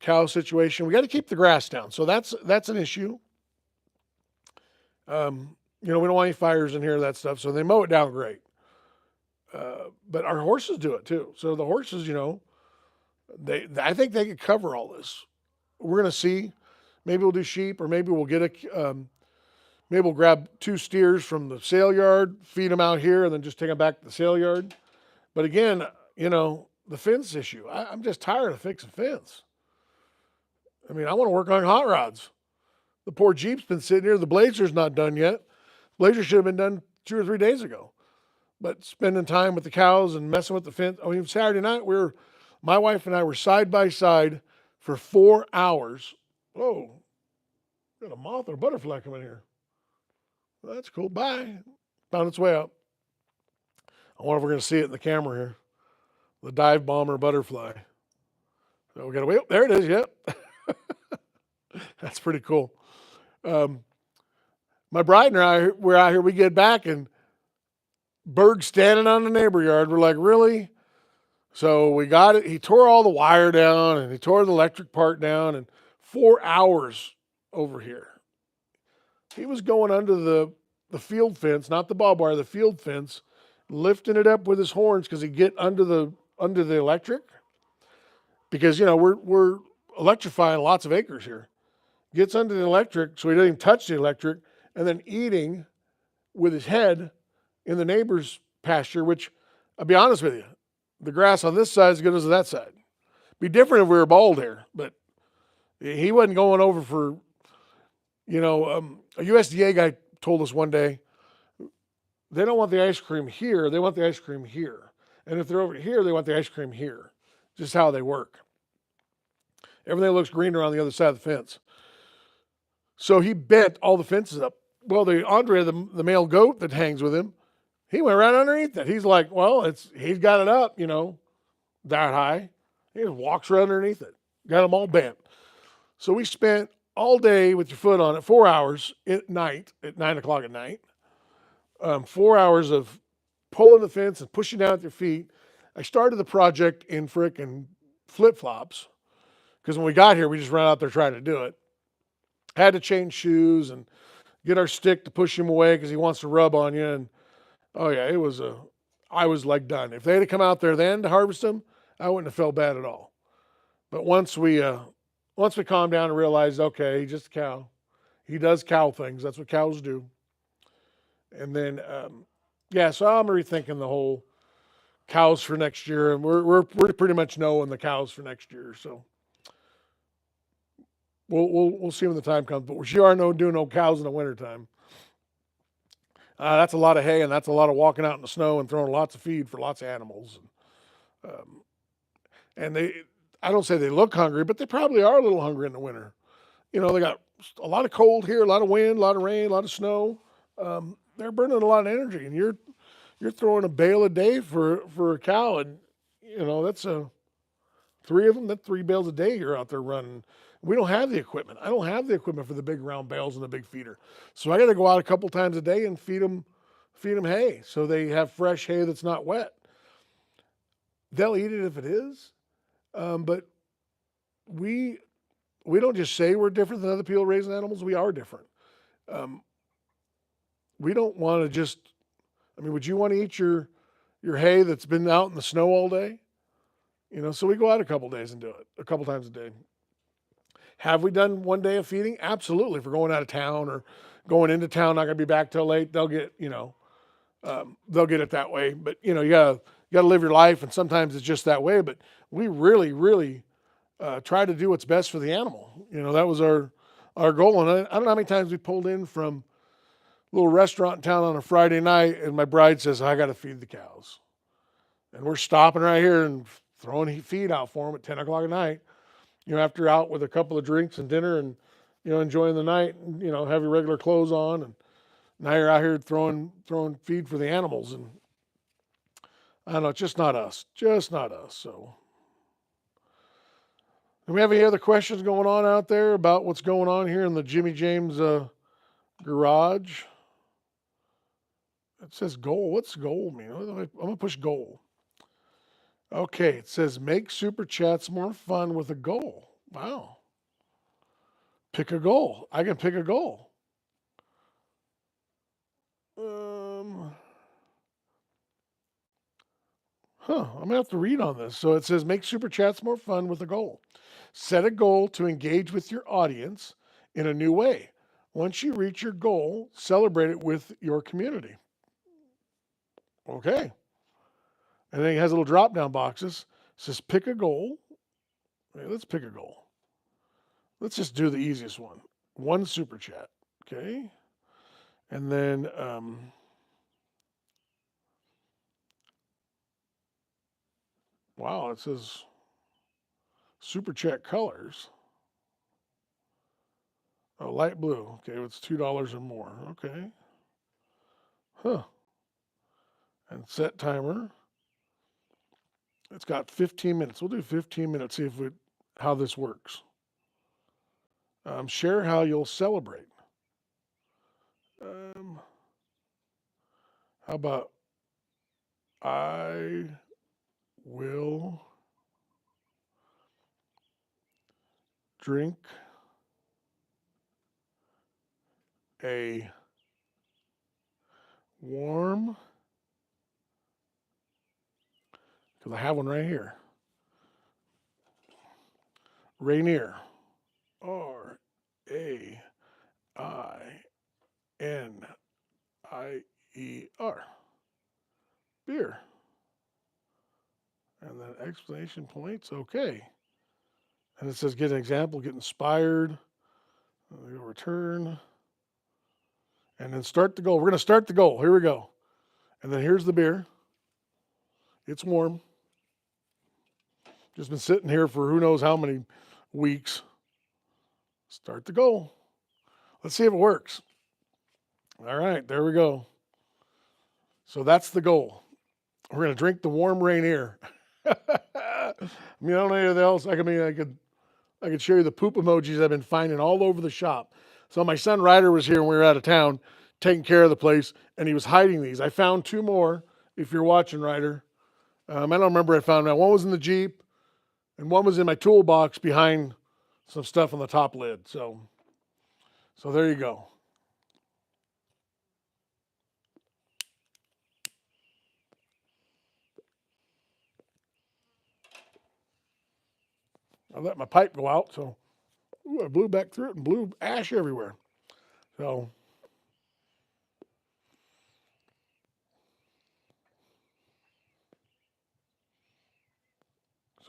Speaker 1: cow situation. We got to keep the grass down, so that's an issue. We don't want any fires in here, that stuff. So they mow it down great. But our horses do it too. So the horses, I think they could cover all this. We're going to see. Maybe we'll do sheep, or maybe we'll maybe we'll grab 2 steers from the sale yard, feed them out here, and then just take them back to the sale yard. But again, the fence issue. I'm just tired of fixing fence. I mean, I want to work on hot rods. The poor Jeep's been sitting here. The Blazer's not done yet. Blazer should have been done 2 or 3 days ago. But spending time with the cows and messing with the fence. I mean, Saturday night, my wife and I were side by side for 4 hours. Whoa, got a moth or a butterfly coming here. Well, that's cool. Bye. Found its way up. I wonder if we're going to see it in the camera here. The dive bomber butterfly. So we got to wait. There it is. Yep. That's pretty cool. My bride and I were out here. We get back and bird standing on the neighbor yard. We're like, really? So we got it. He tore all the wire down and he tore the electric part down, and 4 hours over here. He was going under the field fence, not the barbed wire, the field fence, lifting it up with his horns because he'd get under the electric. Because we're electrifying lots of acres here. Gets under the electric so he doesn't even touch the electric, and then eating with his head in the neighbor's pasture, which, I'll be honest with you, the grass on this side is as good as that side. Be different if we were bald here, but he wasn't going over for, a USDA guy told us one day, they don't want the ice cream here, they want the ice cream here. And if they're over here, they want the ice cream here. Just how they work. Everything looks greener on the other side of the fence. So he bent all the fences up. Well, Andre, the male goat that hangs with him, he went right underneath it. He's like, well, he's got it up, that high. He just walks right underneath it. Got them all bent. So we spent all day with your foot on it, 4 hours at night, at 9 o'clock at night. 4 hours of pulling the fence and pushing down with your feet. I started the project in frickin' flip-flops because when we got here, we just ran out there trying to do it. Had to change shoes and get our stick to push him away because he wants to rub on you. And oh yeah, I was like done. If they had come out there then to harvest him, I wouldn't have felt bad at all. But once we calmed down and realized, okay, he's just a cow. He does cow things. That's what cows do. And then, so I'm rethinking the whole cows for next year, and we're pretty much knowing the cows for next year. So we'll see when the time comes. But we sure are doing no cows in the wintertime. That's a lot of hay, and that's a lot of walking out in the snow and throwing lots of feed for lots of animals. And I don't say they look hungry, but they probably are a little hungry in the winter. They got a lot of cold here, a lot of wind, a lot of rain, a lot of snow. They're burning a lot of energy, and you're throwing a bale a day for a cow, and that's 3 of them. That's 3 bales a day you're out there running. We don't have the equipment. I don't have the equipment for the big round bales and the big feeder, so I got to go out a couple times a day and feed them hay so they have fresh hay that's not wet. They'll eat it if it is, but we don't just say we're different than other people raising animals. We are different. We don't want to just. I mean, would you want to eat your hay that's been out in the snow all day? So we go out a couple days and do it a couple times a day. Have we done one day of feeding? Absolutely. If we're going out of town or going into town, not going to be back till late, they'll get it that way. But you got to live your life, and sometimes it's just that way. But we really, really try to do what's best for the animal. That was our goal. And I don't know how many times we pulled in from a little restaurant in town on a Friday night, and my bride says, I got to feed the cows. And we're stopping right here and throwing feed out for them at 10 o'clock at night. After out with a couple of drinks and dinner and, enjoying the night and, have your regular clothes on. And, Now you're out here throwing feed for the animals, and I don't know, it's just not us. Just not us. So, do we have any other questions going on out there about what's going on here in the Jimmy James garage? It says goal. What's goal mean? I'm going to push goal. Okay, it says make super chats more fun with a goal. Wow. Pick a goal. I can pick a goal. Um, I'm going to have to read on this. So it says make super chats more fun with a goal. Set a goal to engage with your audience in a new way. Once you reach your goal, celebrate it with your community. Okay. And then it has little drop down boxes. It says pick a goal. Okay, let's pick a goal. Let's just do the easiest one. One super chat. Okay. And then wow, it says super chat colors. Oh, light blue. Okay, it's $2 or more. Okay. Huh. And set timer. It's got 15 minutes. We'll do 15 minutes, see if how this works. Share how you'll celebrate. How about I will drink a warm, because I have one right here. Rainier. Rainier. Beer. And then exclamation points. Okay. And it says get an example, get inspired. Return. And then start the goal. We're going to start the goal. Here we go. And then here's the beer. It's warm. Just been sitting here for who knows how many weeks. Start the goal. Let's see if it works. All right, there we go. So that's the goal. We're going to drink the warm Rainier. I mean, I don't know anything else. I could show you the poop emojis I've been finding all over the shop. So my son Ryder was here when we were out of town taking care of the place, and he was hiding these. I found two more, if you're watching, Ryder. I don't remember I found that. One was in the Jeep, and one was in my toolbox behind some stuff on the top lid. So there you go. I let my pipe go out, so I blew back through it and blew ash everywhere. So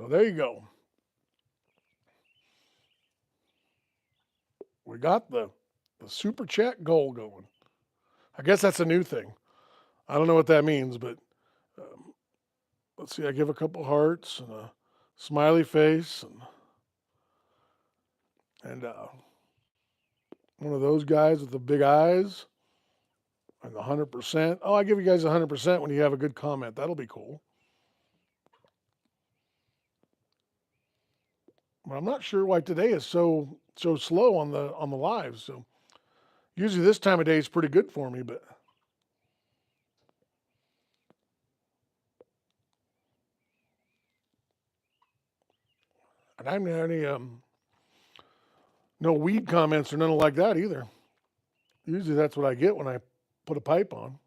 Speaker 1: there you go. We got the super chat goal going. I guess that's a new thing. I don't know what that means, but let's see. I give a couple hearts and a smiley face and one of those guys with the big eyes and 100%. Oh, I give you guys 100% when you have a good comment. That'll be cool. But I'm not sure why today is so slow on the lives. So usually this time of day is pretty good for me, but and I haven't had any no weed comments or nothing like that either. Usually that's what I get when I put a pipe on.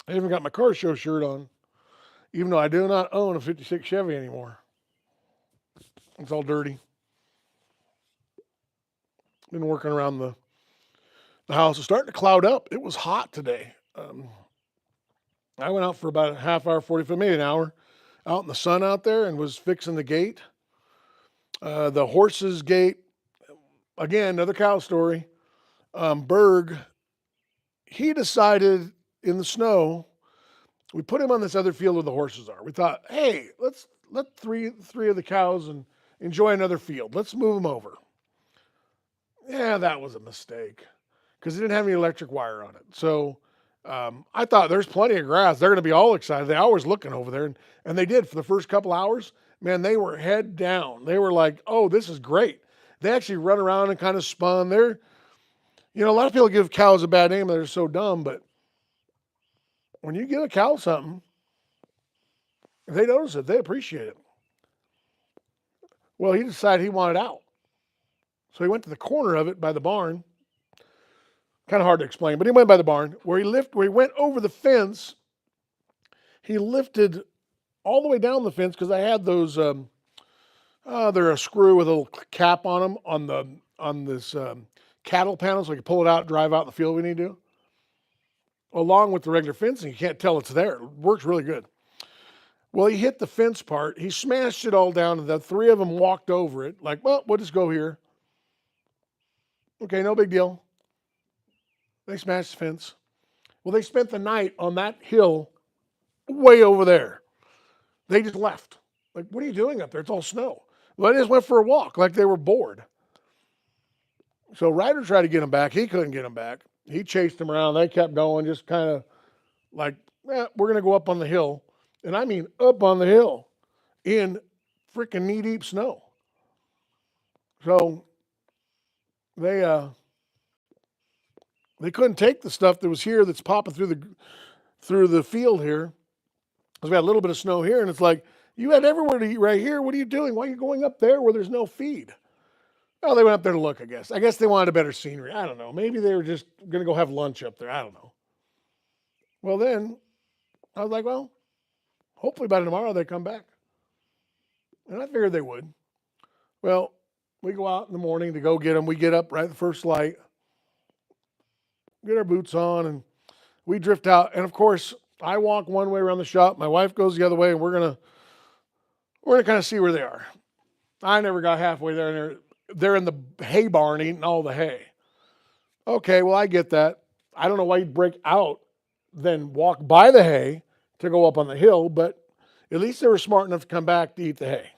Speaker 1: I even got my car show shirt on, even though I do not own a 56 Chevy anymore. It's all dirty. Been working around the house. It's starting to cloud up. It was hot today. I went out for about a half hour, 45, maybe an hour, out in the sun out there and was fixing the gate. The horse's gate, again, another cow story. Berg, he decided in the snow, we put him on this other field where the horses are. We thought, hey, let three of the cows and enjoy another field. Let's move them over. Yeah, that was a mistake because it didn't have any electric wire on it. So I thought there's plenty of grass. They're going to be all excited. They always looking over there, and they did for the first couple hours. Man, they were head down. They were like, "Oh, this is great." They actually run around and kind of spun. A lot of people give cows a bad name. They're so dumb, but when you give a cow something, they notice it. They appreciate it. Well, he decided he wanted out. So he went to the corner of it by the barn. Kind of hard to explain, but he went by the barn where he went over the fence. He lifted all the way down the fence because I had those. They're a screw with a little cap on them on this cattle panel, so you can pull it out, drive out in the field when you need to. Along with the regular fencing, you can't tell it's there. It works really good. Well, he hit the fence part. He smashed it all down, and the three of them walked over it. Like, well, we'll just go here. Okay, no big deal. They smashed the fence. Well, they spent the night on that hill way over there. They just left. Like, what are you doing up there? It's all snow. Well, they just went for a walk like they were bored. So Ryder tried to get him back. He couldn't get him back. He chased him around. They kept going, just kind of like, we're going to go up on the hill. And I mean up on the hill in freaking knee-deep snow. So they couldn't take the stuff that was here that's popping through the field here. Because we had a little bit of snow here, and it's like, you had everywhere to eat right here. What are you doing? Why are you going up there where there's no feed? Well, they went up there to look, I guess. I guess they wanted a better scenery. I don't know. Maybe they were just going to go have lunch up there. I don't know. Well, then I was like, well, hopefully by tomorrow they come back. And I figured they would. Well, we go out in the morning to go get them. We get up right at the first light, get our boots on, and we drift out. And of course, I walk one way around the shop. My wife goes the other way, and we're gonna kind of see where they are. I never got halfway there, and they're in the hay barn eating all the hay. Okay, well, I get that. I don't know why you'd break out, then walk by the hay to go up on the hill, but at least they were smart enough to come back to eat the hay.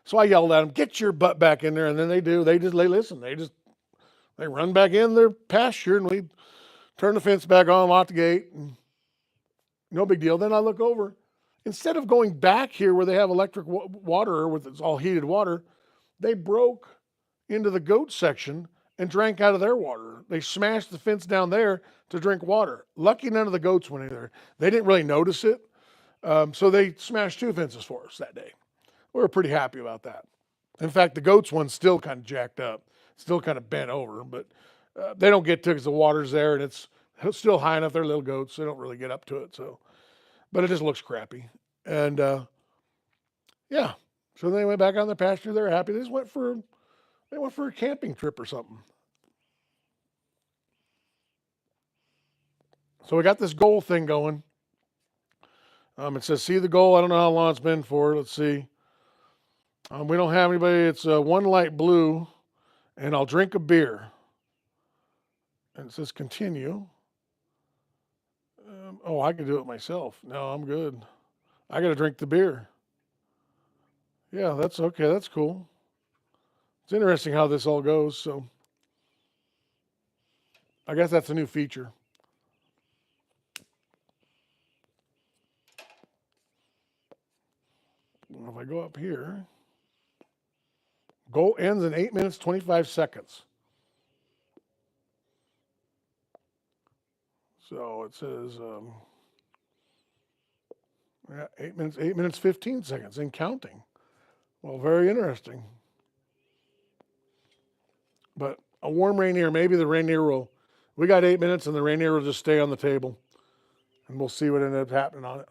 Speaker 1: So I yelled at them, get your butt back in there, and then they do. They listen. They run back in their pasture, and we turn the fence back on, lock the gate, and no big deal. Then I look over. Instead of going back here where they have electric water with it's all heated water, they broke into the goat section and drank out of their water. They smashed the fence down there to drink water. Lucky none of the goats went in there. They didn't really notice it. So they smashed 2 fences for us that day. We were pretty happy about that. In fact, the goats one's still kind of jacked up, still kind of bent over, but they don't get to it because the water's there and it's still high enough. They're little goats. So they don't really get up to it. So, but it just looks crappy. And yeah, so they went back on the pasture. They're happy. They went for a camping trip or something. So we got this goal thing going. It says, see the goal. I don't know how long it's been for. Let's see. We don't have anybody. It's one light blue, and I'll drink a beer. And it says continue. I can do it myself. No, I'm good. I got to drink the beer. Yeah, that's okay. That's cool. It's interesting how this all goes. So I guess that's a new feature. Well, if I go up here, goal ends in 8 minutes, 25 seconds. So it says, 8 minutes, 15 seconds and counting. Well, very interesting. But a warm Rainier, maybe the Rainier we got 8 minutes and the Rainier will just stay on the table and we'll see what ended up happening on it.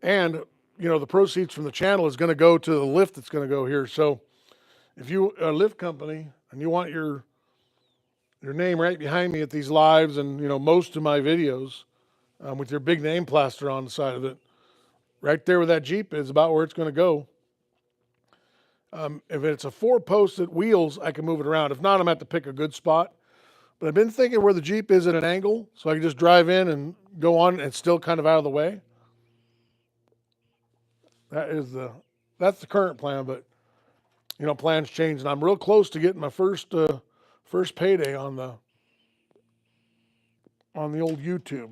Speaker 1: And, the proceeds from the channel is going to go to the lift that's going to go here. So if you are a lift company and you want your name right behind me at these lives and, most of my videos with your big name plaster on the side of it, right there where that Jeep is about where it's going to go. If it's a 4-posted wheels, I can move it around. If not, I'm going to have to pick a good spot. But I've been thinking where the Jeep is at an angle, so I can just drive in and go on, and it's still kind of out of the way. That is that's the current plan, but plans change, and I'm real close to getting my first payday on the old YouTube.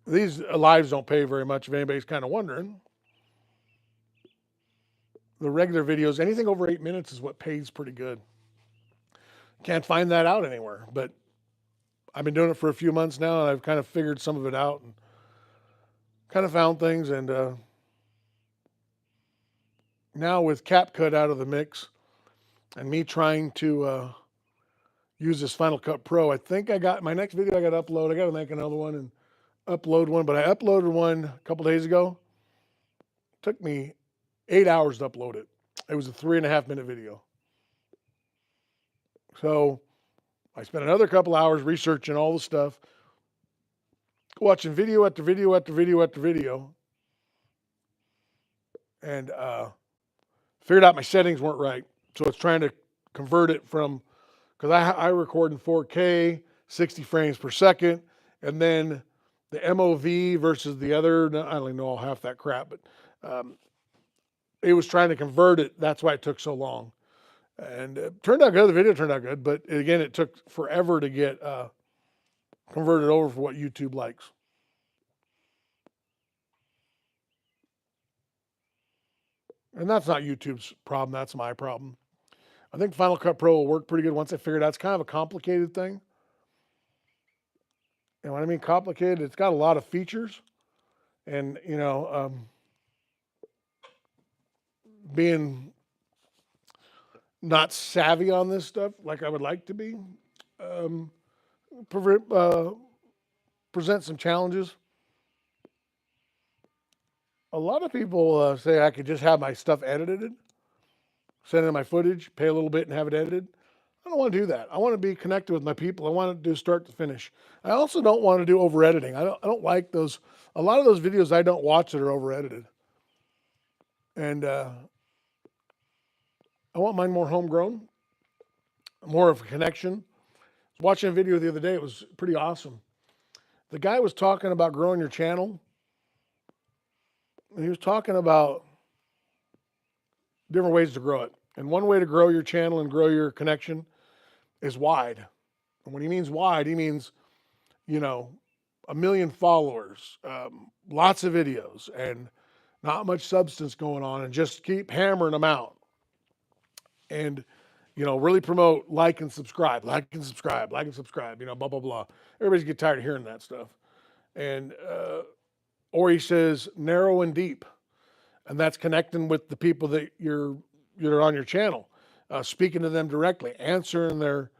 Speaker 1: These lives don't pay very much, if anybody's kind of wondering. The regular videos, anything over 8 minutes is what pays pretty good. Can't find that out anywhere, but I've been doing it for a few months now, and I've kind of figured some of it out and kind of found things. And now with CapCut out of the mix and me trying to use this Final Cut Pro, I think I got my next video I got to upload. I got to make another one and upload one, but I uploaded one a couple days ago. It took me 8 hours to upload it. It was a 3.5 minute video. So I spent another couple hours researching all the stuff, watching video after video after video after video, and figured out my settings weren't right. So it's trying to convert it from, because I record in 4K, 60 frames per second, and then the MOV versus the other, I don't even know half that crap, but it was trying to convert it. That's why it took so long. And it turned out good. The video turned out good, but again, it took forever to get converted over for what YouTube likes. And that's not YouTube's problem. That's my problem. I think Final Cut Pro will work pretty good once I figure it out. It's kind of a complicated thing. And when I mean complicated, it's got a lot of features. And, being not savvy on this stuff like I would like to be, present some challenges. A lot of people say I could just have my stuff edited, send in my footage, pay a little bit and have it edited. I don't want to do that. I want to be connected with my people. I want to do start to finish. I also don't want to do over editing. I don't like those. A lot of those videos I don't watch that are over edited. And I want mine more homegrown, more of a connection. Watching a video the other day, it was pretty awesome. The guy was talking about growing your channel. And he was talking about different ways to grow it. And one way to grow your channel and grow your connection is wide. And when he means wide, he means, 1 million followers, lots of videos, and not much substance going on, and just keep hammering them out. And, really promote like and subscribe, blah, blah, blah. Everybody's get tired of hearing that stuff. And, or he says narrow and deep. And that's connecting with the people that you're on your channel, speaking to them directly, answering their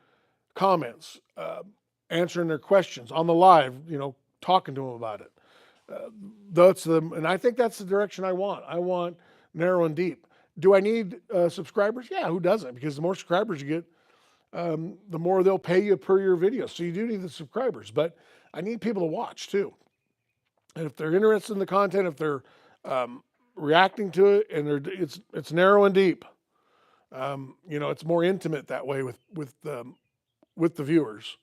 Speaker 1: comments, answering their questions on the live, talking to them about it. And I think that's the direction I want. I want narrow and deep. Do I need subscribers? Yeah, who doesn't? Because the more subscribers you get, the more they'll pay you per your video. So you do need the subscribers, but I need people to watch too. And if they're interested in the content, if they're reacting to it, and it's narrow and deep, it's more intimate that way with the viewers.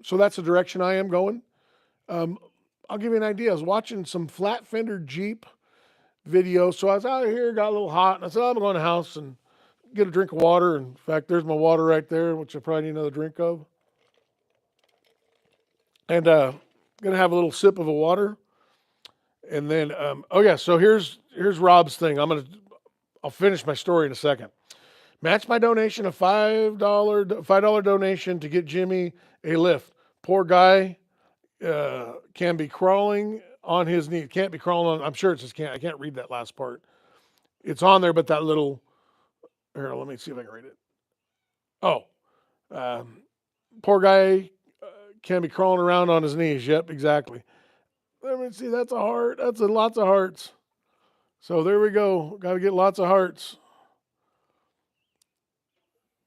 Speaker 1: So that's the direction I am going. I'll give you an idea. I was watching some flat fender Jeep videos. So I was out here, got a little hot, and I said, I'm going to the house and get a drink of water. And in fact, there's my water right there, which I probably need another drink of. And gonna have a little sip of a water. And then, so here's Rob's thing. I'll finish my story in a second. Match my donation, a $5 donation to get Jimmy a lift. Poor guy can be crawling on his knee. Can't be crawling on, I'm sure it says can't. I can't read that last part. It's on there, but that little, here, let me see if I can read it. Poor guy can be crawling around on his knees. Yep, exactly. Let me see, that's a heart. That's lots of hearts. So there we go. Got to get lots of hearts.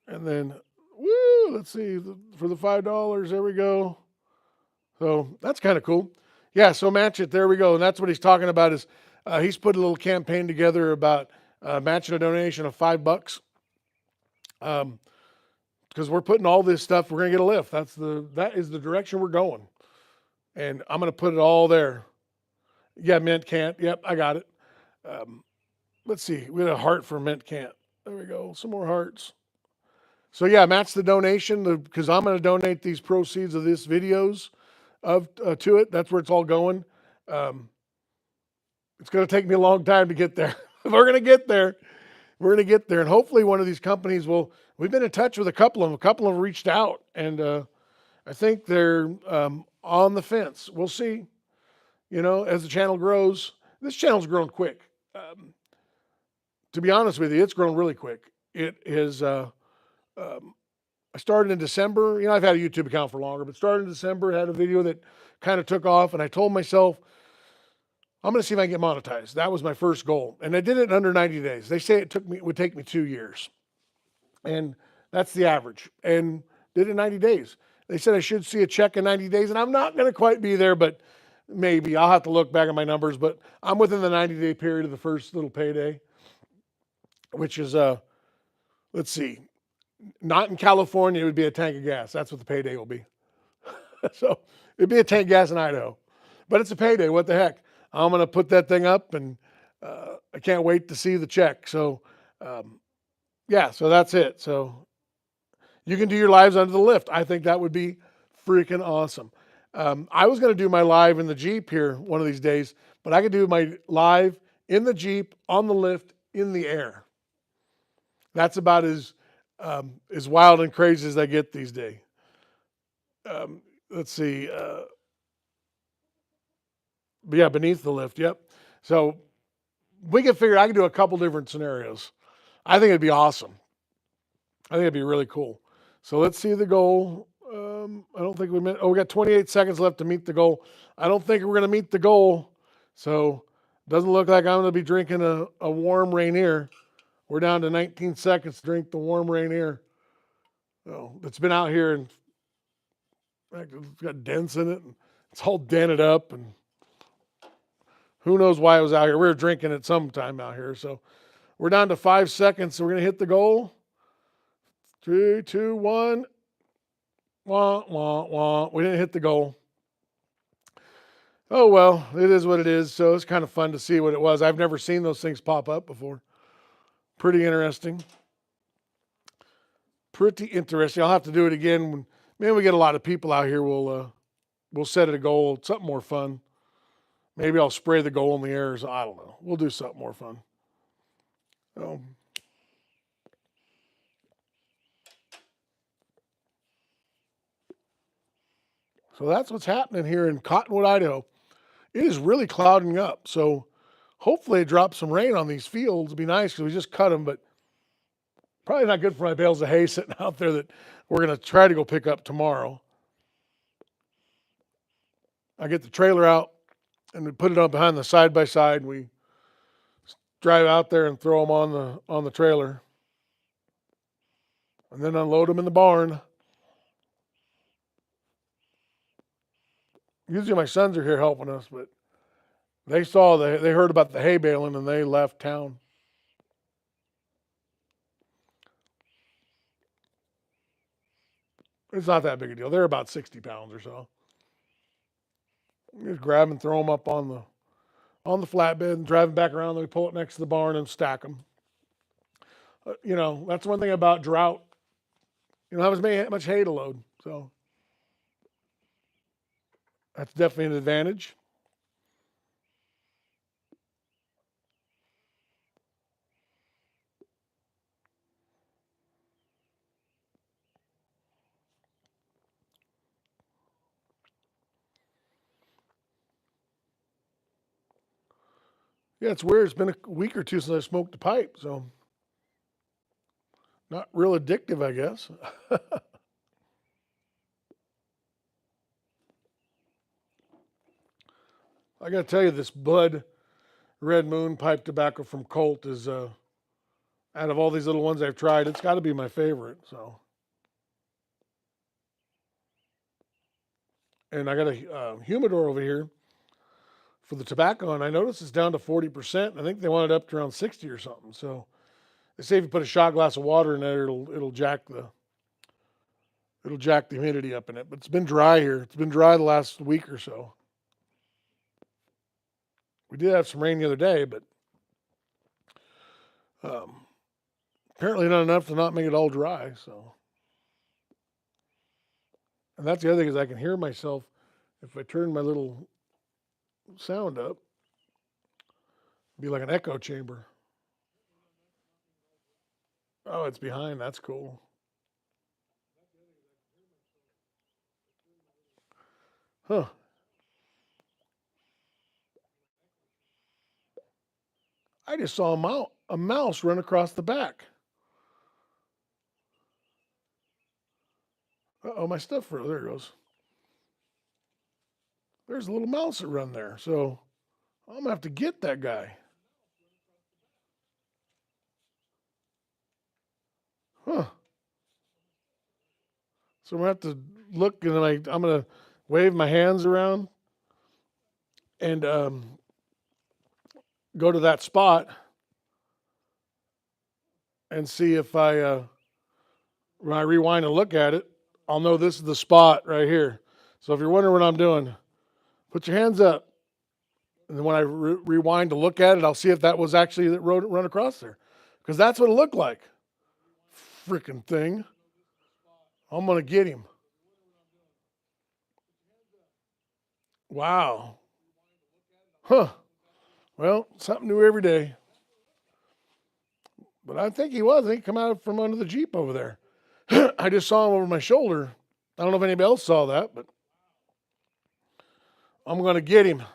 Speaker 1: And then, let's see, for the $5, there we go. So that's kind of cool. Yeah, so match it. There we go. And that's what he's talking about is he's put a little campaign together about matching a donation of $5. Because we're putting all this stuff, we're gonna get a lift. That is the direction we're going, and I'm gonna put it all there. Yeah, mint can't. Yep, I got it. Um, let's see. We had a heart for mint can't. There we go. Some more hearts. So yeah, match the donation because I'm going to donate these proceeds of this videos of to it. That's where it's all going. Um, it's going to take me a long time to get there. We're going to get there. We're going to get there, and hopefully one of these companies will. We've been in touch with a couple of them. A couple of them reached out, and I think they're on the fence. We'll see. You know, as the channel grows, this channel's grown quick. To be honest with you, it's grown really quick. It is. I started in December. You know, I've had a YouTube account for longer, but started in December, had a video that kind of took off, and I told myself, I'm going to see if I can get monetized. That was my first goal, and I did it in under 90 days. They say it would take me 2 years, and that's the average. And did it in 90 days. They said I should see a check in 90 days, and I'm not going to quite be there, but maybe I'll have to look back at my numbers. But I'm within the 90-day period of the first little payday, which is let's see. Not in California, it would be a tank of gas. That's what the payday will be. So it'd be a tank of gas in Idaho. But it's a payday. What the heck? I'm going to put that thing up, and I can't wait to see the check. So, yeah, so that's it. So you can do your lives under the lift. I think that would be freaking awesome. I was going to do my live in the Jeep here one of these days, but I could do my live in the Jeep, on the lift, in the air. That's about as wild and crazy as I get these days. Let's see. But yeah, beneath the lift. Yep. So we can figure. I can do a couple different scenarios. I think it'd be awesome. I think it'd be really cool. So let's see the goal. I don't think we met. Oh, we got 28 seconds left to meet the goal. I don't think we're going to meet the goal. So it doesn't look like I'm going to be drinking a warm Rainier. We're down to 19 seconds to drink the warm Rainier. Oh, it's been out here and it's got dents in it. And it's all dented up, and who knows why it was out here. We were drinking it sometime out here. So we're down to 5 seconds. So we're going to hit the goal. 3, 2, 1. Wah, wah, wah. We didn't hit the goal. Oh, well, it is what it is. So it's kind of fun to see what it was. I've never seen those things pop up before. Pretty interesting. Pretty interesting. I'll have to do it again when maybe we get a lot of people out here. We'll set it a goal, something more fun. Maybe I'll spray the goal in the air. I don't know. We'll do something more fun. So that's what's happening here in Cottonwood, Idaho. It is really clouding up. So hopefully it drops some rain on these fields. It'd be nice because we just cut them, but probably not good for my bales of hay sitting out there that we're going to try to go pick up tomorrow. I get the trailer out and we put it up behind the side-by-side. We drive out there and throw them on the trailer and then unload them in the barn. Usually my sons are here helping us, but they heard about the hay baling and they left town. It's not that big a deal. They're about 60 pounds or so. You just grab them and throw them up on the flatbed and drive them back around. Then we pull it next to the barn and stack them. That's one thing about drought. You don't have as much hay to load, so that's definitely an advantage. Yeah, it's weird. It's been a week or two since I smoked a pipe, so not real addictive, I guess. I got to tell you, this Bud Red Moon pipe tobacco from Colt is, out of all these little ones I've tried, it's got to be my favorite. So, and I got a humidor over here for the tobacco, and I noticed it's down to 40%. I think they want it up to around 60 or something. So They say if you put a shot glass of water in there, it'll jack the humidity up in it. But it's been dry here. It's been dry the last week or so. We did have some rain the other day, but um, apparently not enough to not make it all dry. So, and that's the other thing is I can hear myself if I turn my little sound up. It'd be like an echo chamber. Oh, it's behind. That's cool. Huh. I just saw a mouse run across the back. Oh, my stuff froze. There it goes. There's a little mouse that run there. So I'm gonna have to get that guy. Huh. So I'm gonna have to look and I'm gonna wave my hands around and go to that spot and see if when I rewind and look at it, I'll know this is the spot right here. So if you're wondering what I'm doing, put your hands up. And then when I rewind to look at it, I'll see if that was actually that road run across there. Because that's what it looked like. Freaking thing. I'm going to get him. Wow. Huh. Well, something new every day. But I think he was. I think he come out from under the Jeep over there. I just saw him over my shoulder. I don't know if anybody else saw that, but I'm going to get him. I'm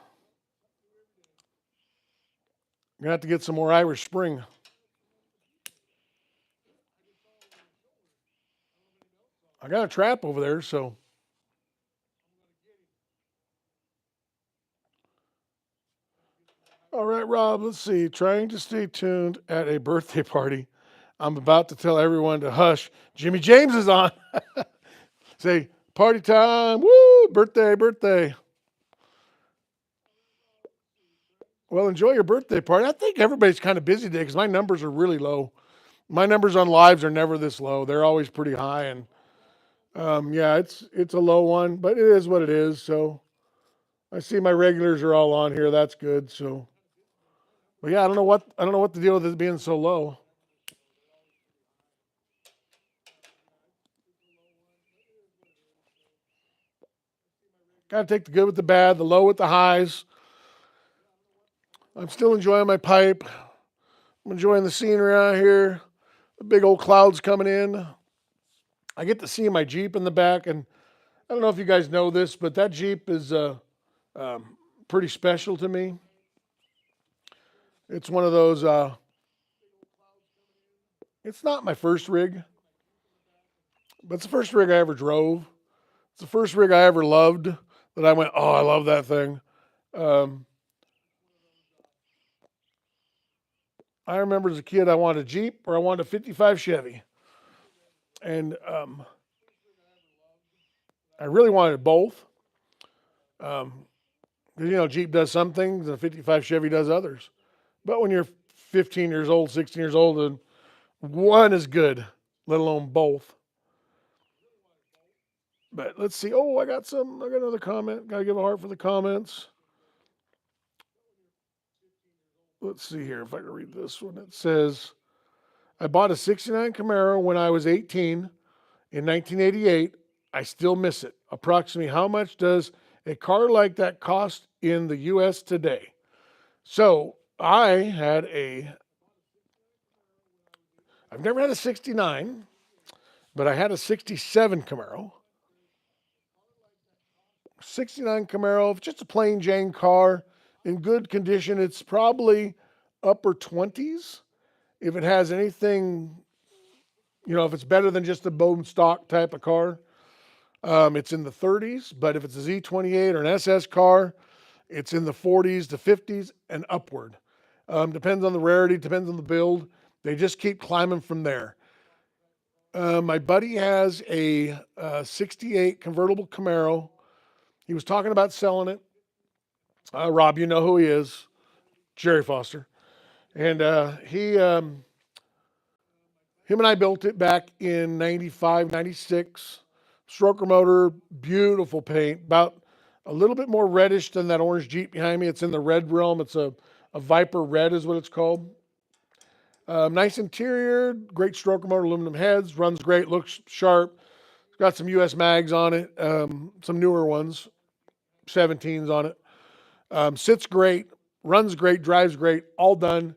Speaker 1: going to have to get some more Irish Spring. I got a trap over there, so. All right, Rob, let's see. Trying to stay tuned at a birthday party. I'm about to tell everyone to hush. Jimmy James is on. Say, party time. Woo, birthday, birthday. Well, enjoy your birthday party. I think everybody's kind of busy today because my numbers are really low. My numbers on lives are never this low. They're always pretty high, and yeah, it's a low one, but it is what it is. So I see my regulars are all on here. That's good. So, but yeah, I don't know what the deal with it being so low. Got to take the good with the bad, the low with the highs. I'm still enjoying my pipe. I'm enjoying the scenery out here. The big old clouds coming in. I get to see my Jeep in the back, and I don't know if you guys know this, but that Jeep is pretty special to me. It's one of those. It's not my first rig, but it's the first rig I ever drove. It's the first rig I ever loved. That I went, oh, I love that thing. Um, I remember as a kid, I wanted a Jeep or I wanted a '55 Chevy, and I really wanted both. Um, 'Cause, Jeep does some things and a '55 Chevy does others. But when you're 15 years old, 16 years old, and one is good, let alone both. But let's see. Oh, I got another comment. Got to give a heart for the comments. Let's see here if I can read this one. It says, I bought a '69 Camaro when I was 18 in 1988. I still miss it. Approximately how much does a car like that cost in the US today? So I've never had a '69, but I had a '67 Camaro. '69 Camaro, just a plain Jane car in good condition. It's probably upper 20s. If it has anything, if it's better than just a bone stock type of car, it's in the 30s. But if it's a Z28 or an SS car, it's in the 40s to 50s and upward. Depends on the rarity, depends on the build. They just keep climbing from there. My buddy has a '68 convertible Camaro. He was talking about selling it. Rob, you know who he is, Jerry Foster. And he Him and I built it back in 95, 96. Stroker motor, beautiful paint, about a little bit more reddish than that orange Jeep behind me. It's in the red realm. It's a Viper Red is what it's called. Nice interior, great stroker motor, aluminum heads, runs great, looks sharp. It's got some US mags on it, some newer ones, 17s on it. Sits great, runs great, drives great, all done.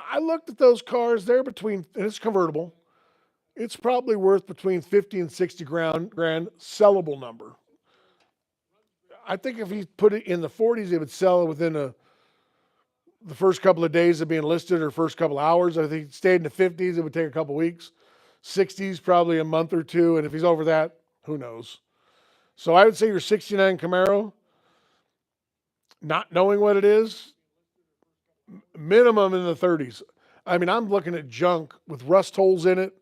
Speaker 1: I looked at those cars. They're between, and it's convertible. It's probably worth between 50 and 60 grand sellable number. I think if he put it in the 40s, it would sell within the first couple of days of being listed or first couple of hours. If he stayed in the 50s, it would take a couple of weeks. 60s, probably a month or two. And if he's over that, who knows? So I would say your 69 Camaro, not knowing what it is, minimum in the 30s. I mean, I'm looking at junk with rust holes in it,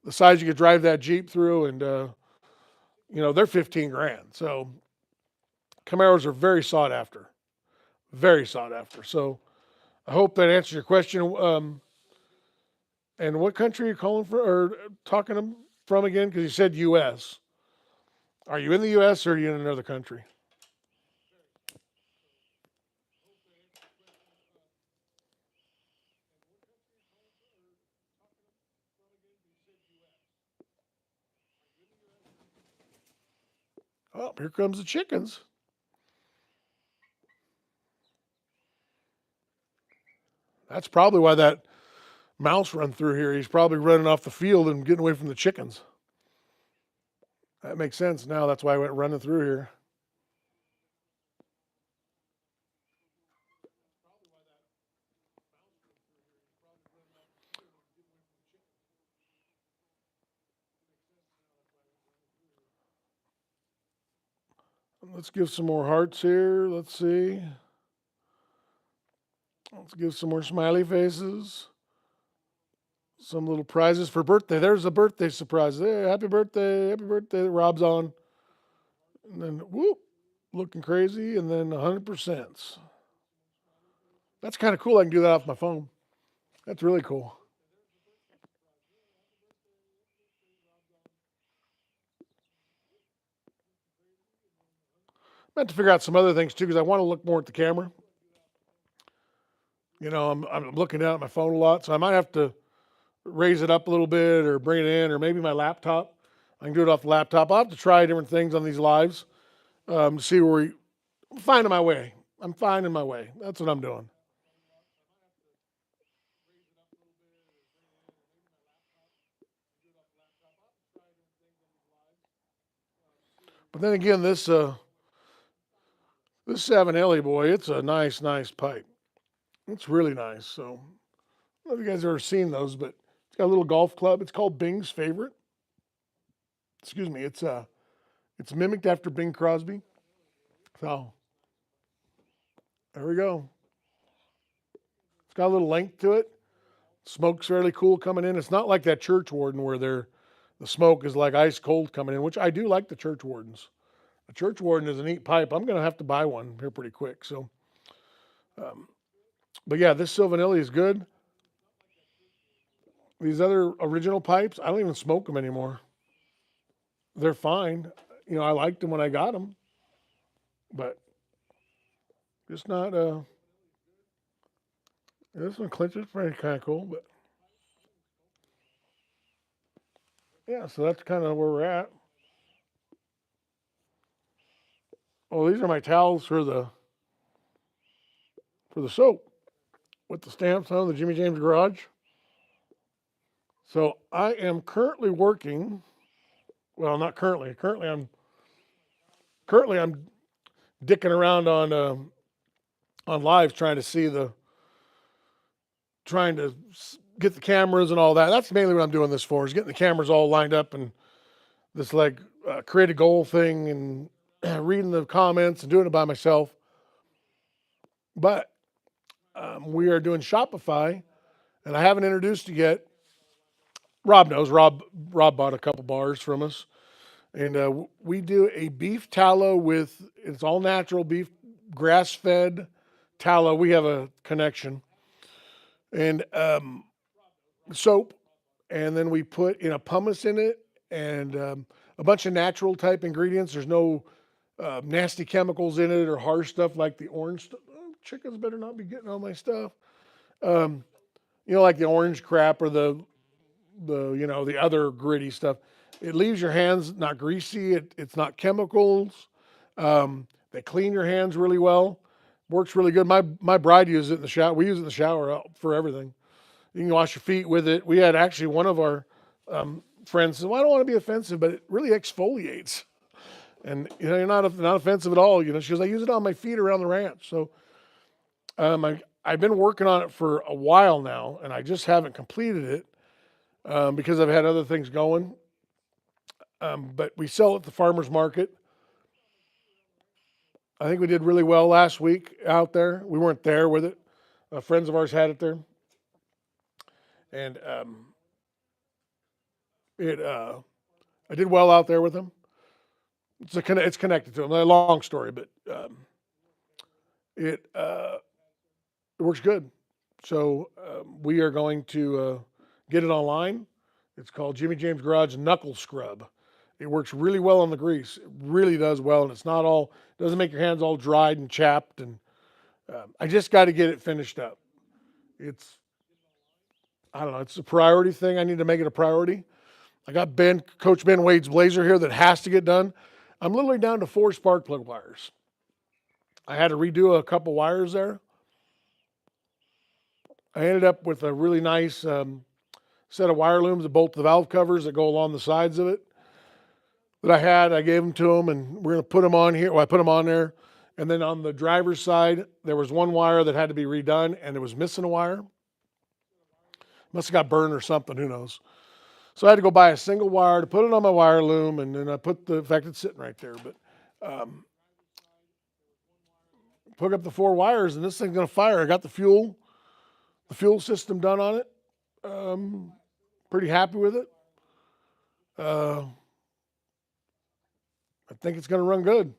Speaker 1: the size you could drive that Jeep through, and they're 15 grand. So Camaros are very sought after, very sought after. So I hope that answers your question. And what country are you calling for or talking from again? Because you said U.S. Are you in the U.S. or are you in another country? Oh, here comes the chickens. That's probably why that mouse run through here. He's probably running off the field and getting away from the chickens. That makes sense now. That's why I went running through here. Let's give some more hearts here. Let's see. Let's give some more smiley faces. Some little prizes for birthday. There's a birthday surprise. Hey, happy birthday. Happy birthday. Rob's on. And then, whoop, looking crazy. And then 100%. That's kind of cool. I can do that off my phone. That's really cool. I meant to figure out some other things too because I want to look more at the camera. I'm looking down at my phone a lot, so I might have to raise it up a little bit or bring it in, or maybe my laptop. I can do it off the laptop. I'll have to try different things on these lives to see I'm finding my way. I'm finding my way. That's what I'm doing. But then again, this 7L boy, it's a nice, nice pipe. It's really nice. So I don't know if you guys have ever seen those, but it's got a little golf club. It's called Bing's Favorite. Excuse me. It's mimicked after Bing Crosby. So there we go. It's got a little length to it. Smoke's fairly cool coming in. It's not like that church warden where the smoke is like ice cold coming in, which I do like the church wardens. The church warden is a neat pipe. I'm going to have to buy one here pretty quick. So, um, but yeah, this Sylvanilli is good. These other original pipes, I don't even smoke them anymore. They're fine. I liked them when I got them, but just not. This one clinches pretty kind of cool, but yeah. So that's kind of where we're at. Oh, these are my towels for the soap with the stamps on the Jimmy James Garage. So I am currently working. Well, not currently. Currently I'm dicking around on lives trying to get the cameras and all that. That's mainly what I'm doing this for, is getting the cameras all lined up and this like create a goal thing and reading the comments and doing it by myself. But we are doing Shopify, and I haven't introduced it yet. Rob knows. Rob bought a couple bars from us, and we do a beef tallow with it's all natural beef, grass fed tallow. We have a connection, and soap, and then we put pumice in it and a bunch of natural type ingredients. There's no nasty chemicals in it or harsh stuff like the orange stuff. Oh, chickens better not be getting all my stuff. Um, like the orange crap or the other gritty stuff. It leaves your hands not greasy. It's not chemicals. They clean your hands really well. Works really good. My bride uses it in the shower. We use it in the shower for everything. You can wash your feet with it. We had actually one of our friends said, "Well, I don't want to be offensive, but it really exfoliates." And you're not offensive at all. She goes, "I use it on my feet around the ranch." So I've been working on it for a while now, and I just haven't completed it because I've had other things going. But we sell it at the farmers market. I think we did really well last week out there. We weren't there with it. Friends of ours had it there, and I did well out there with them. It's connected to them. A long story, but it works good. So we are going to get it online. It's called Jimmy James Garage Knuckle Scrub. It works really well on the grease. It really does well, and doesn't make your hands all dried and chapped. And I just got to get it finished up. I don't know. It's a priority thing. I need to make it a priority. I got Coach Ben Wade's blazer here that has to get done. I'm literally down to 4 spark plug wires. I had to redo a couple wires there. I ended up with a really nice set of wire looms that bolt the valve covers that go along the sides of it that I gave them to them, and we're going to put them on here. Well, I put them on there. And then on the driver's side, there was one wire that had to be redone, and it was missing a wire. Must have got burned or something, who knows. So I had to go buy a single wire to put it on my wire loom, and then I in fact, it's sitting right there, but hook up the 4 wires, and this thing's going to fire. I got the fuel system done on it. Pretty happy with it. I think it's going to run good.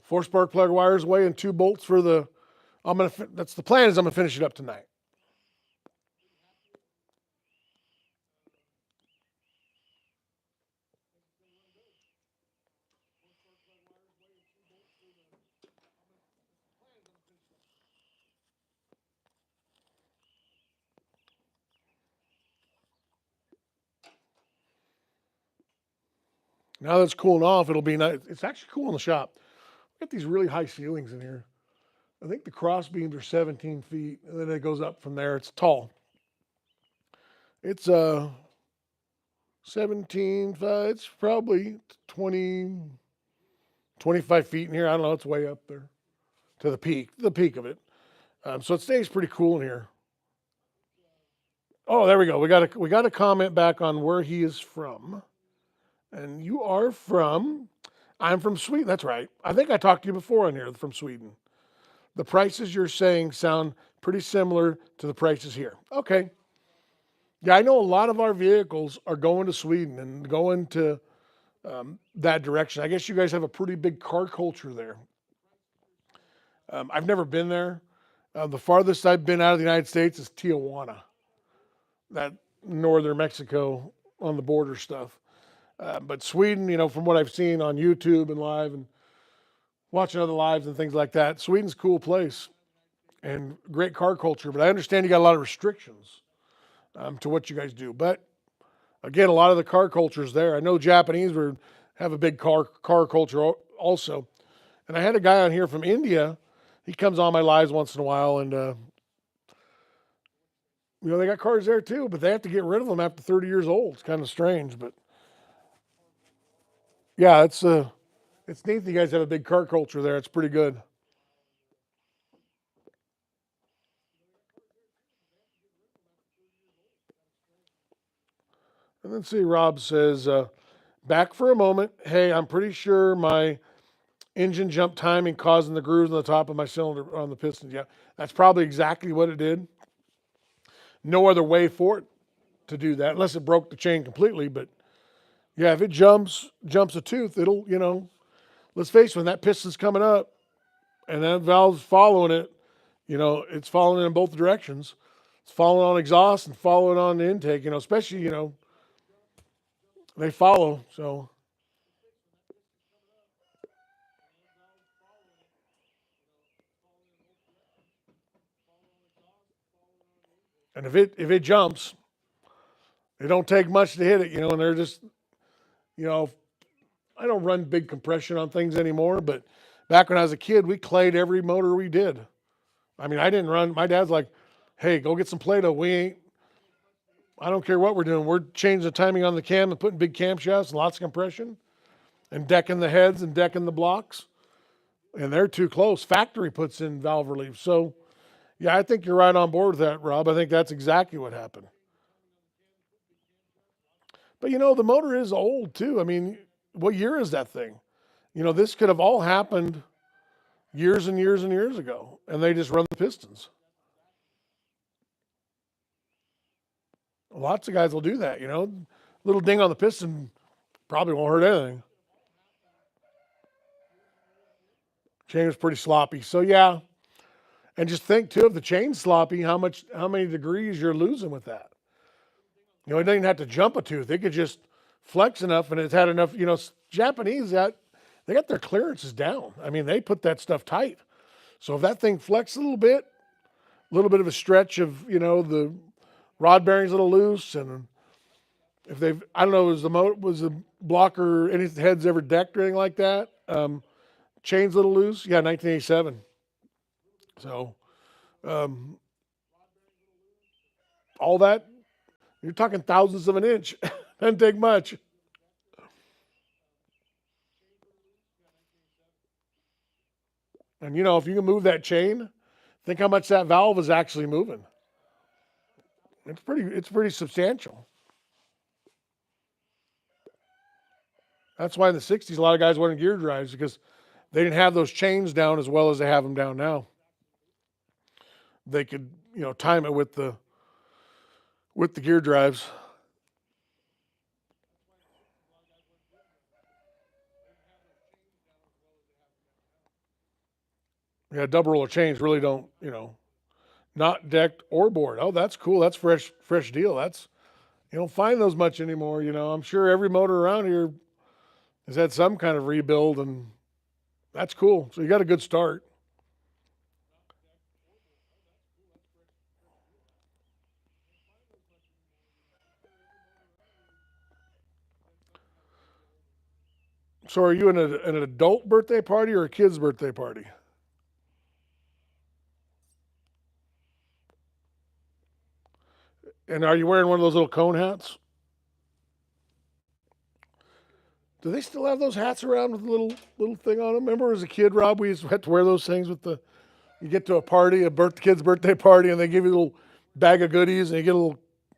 Speaker 1: 4 spark plug wires away and 2 bolts for that's the plan, is I'm going to finish it up tonight. Now that it's cooling off, it'll be nice. It's actually cool in the shop. We got these really high ceilings in here. I think the cross beams are 17 feet, and then it goes up from there. It's tall. It's 17, it's probably 20, 25 feet in here. I don't know. It's way up there to the peak of it. So it stays pretty cool in here. Oh, there we go. We got a comment back on where he is from. And you are I'm from Sweden. That's right. I think I talked to you before on here from Sweden. The prices you're saying sound pretty similar to the prices here. Okay. Yeah, I know a lot of our vehicles are going to Sweden and going to that direction. I guess you guys have a pretty big car culture there. I've never been there. The farthest I've been out of the United States is Tijuana, that northern Mexico on the border stuff. But Sweden, from what I've seen on YouTube and live and watching other lives and things like that, Sweden's a cool place and great car culture. But I understand you got a lot of restrictions to what you guys do. But again, a lot of the car culture is there. I know Japanese have a big car culture also. And I had a guy on here from India. He comes on my lives once in a while, and they got cars there too, but they have to get rid of them after 30 years old. It's kind of strange, but yeah, it's neat that you guys have a big car culture there. It's pretty good. And then see, Rob says, back for a moment. Hey, I'm pretty sure my engine jump timing causing the grooves on the top of my cylinder on the pistons. Yeah, that's probably exactly what it did. No other way for it to do that, unless it broke the chain completely. But yeah, if it jumps a tooth, it'll, let's face it, when that piston's coming up and that valve's following it, it's following it in both directions. It's falling on exhaust and following on the intake, especially, they follow. So, and if it jumps, it don't take much to hit it, and they're just, you know, I don't run big compression on things anymore, but back when I was a kid, we clayed every motor we did. I mean, I didn't run. My dad's like, "Hey, go get some Play-Doh. I don't care what we're doing. We're changing the timing on the cam and putting big camshafts and lots of compression and decking the heads and decking the blocks. And they're too close. Factory puts in valve relief. So, yeah, I think you're right on board with that, Rob. I think that's exactly what happened. But, the motor is old, too. I mean, what year is that thing? This could have all happened years and years and years ago, and they just run the pistons. Lots of guys will do that, Little ding on the piston probably won't hurt anything. Chain was pretty sloppy. So, yeah. And just think, too, if the chain's sloppy, how many degrees you're losing with that. It doesn't even have to jump a tooth. It could just flex enough and it's had enough, Japanese, they got their clearances down. I mean, they put that stuff tight. So if that thing flexes a little bit of a stretch of, the rod bearing's a little loose, and if I don't know, was the blocker, any heads ever decked or anything like that? Chain's a little loose. Yeah, 1987. So, all that, you're talking thousandths of an inch. Doesn't take much. And if you can move that chain, think how much that valve is actually moving. It's pretty substantial. That's why in the 60s a lot of guys wanted gear drives, because they didn't have those chains down as well as they have them down now. They could, time it with the gear drives. Yeah, double roller chains really don't, not decked or bored. Oh, that's cool. That's fresh deal. You don't find those much anymore. I'm sure every motor around here has had some kind of rebuild, and that's cool. So you got a good start. So are you in an adult birthday party or a kid's birthday party? And are you wearing one of those little cone hats? Do they still have those hats around with a little thing on them? Remember as a kid, Rob, we used to have to wear those things with you get to a party, kid's birthday party, and they give you a little bag of goodies, and you get a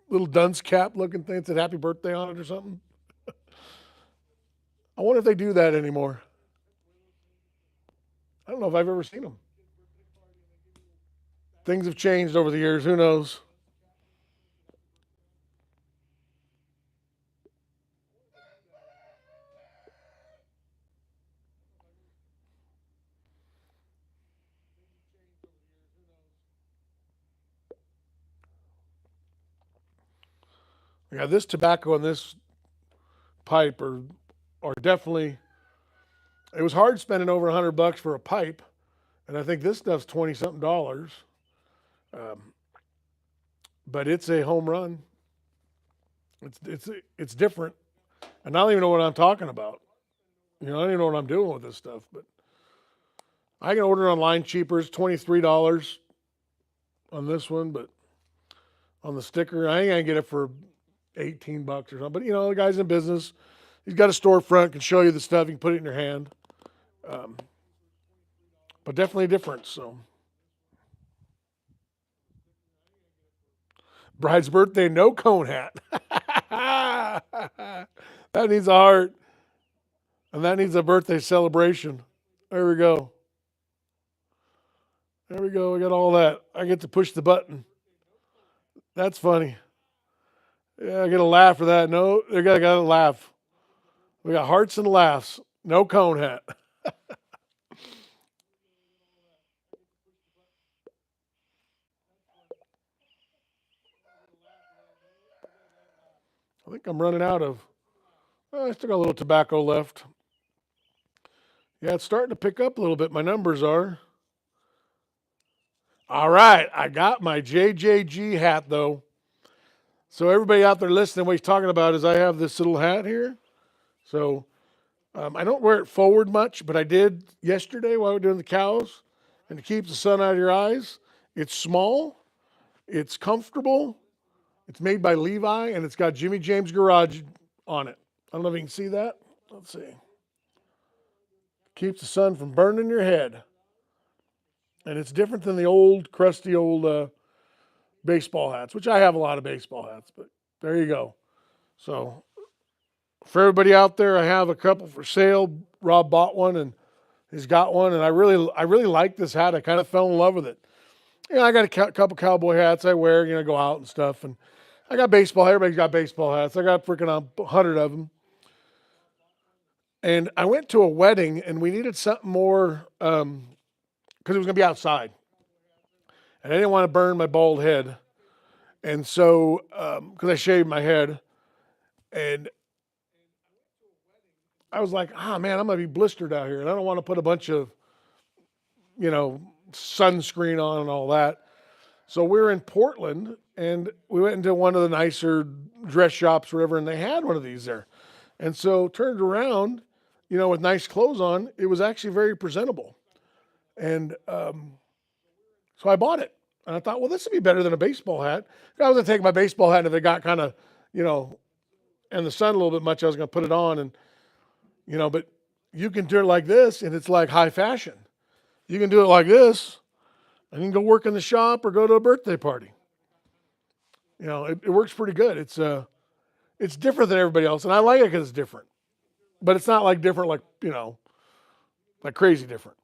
Speaker 1: little dunce cap looking thing that said happy birthday on it or something. I wonder if they do that anymore. I don't know if I've ever seen them. Things have changed over the years. Who knows? Yeah, this tobacco and this pipe are definitely. It was hard spending over $100 for a pipe, and I think this stuff's 20 something dollars. Um, but it's a home run. It's different, and I don't even know what I'm talking about. I don't even know what I'm doing with this stuff. But I can order online cheaper. It's $23 on this one, but on the sticker, I ain't gonna get it for $18 or something. But the guy's in business. He's got a storefront, can show you the stuff. You can put it in your hand. Um, but definitely a difference. So, bride's birthday, no cone hat. That needs a heart, and that needs a birthday celebration. There we go. There we go. We got all that. I get to push the button. That's funny. Yeah, I get a laugh for that. No, they got a laugh. We got hearts and laughs. No cone hat. I think I'm running out of, I still got a little tobacco left. Yeah, it's starting to pick up a little bit. My numbers are. All right, I got my JJG hat though. So everybody out there listening, what he's talking about is I have this little hat here. So I don't wear it forward much, but I did yesterday while we were doing the cows. And to keep the sun out of your eyes, it's small, it's comfortable, it's made by Levi, and it's got Jimmy James Garage on it. I don't know if you can see that. Let's see. Keeps the sun from burning your head. And it's different than the old, crusty old baseball hats, which I have a lot of baseball hats, but there you go. So for everybody out there, I have a couple for sale. Rob bought one and he's got one, and I really like this hat. I kind of fell in love with it. I got a couple cowboy hats I wear, go out and stuff, and I got baseball. Everybody's got baseball hats. I got freaking 100 of them. And I went to a wedding, and we needed something more because it was going to be outside, and I didn't want to burn my bald head, and so because I shaved my head, and I was like, man, I'm going to be blistered out here, and I don't want to put a bunch of sunscreen on and all that. So we were in Portland, and we went into one of the nicer dress shops, or whatever, and they had one of these there. And so turned around, with nice clothes on, it was actually very presentable. And so I bought it. And I thought, well, this would be better than a baseball hat. I was going to take my baseball hat, and if it got kind of, in the sun a little bit much, I was going to put it on. And, but you can do it like this, and it's like high fashion. You can do it like this, and you can go work in the shop or go to a birthday party. It works pretty good. It's different than everybody else, and I like it because it's different. But it's not like different, like like crazy different.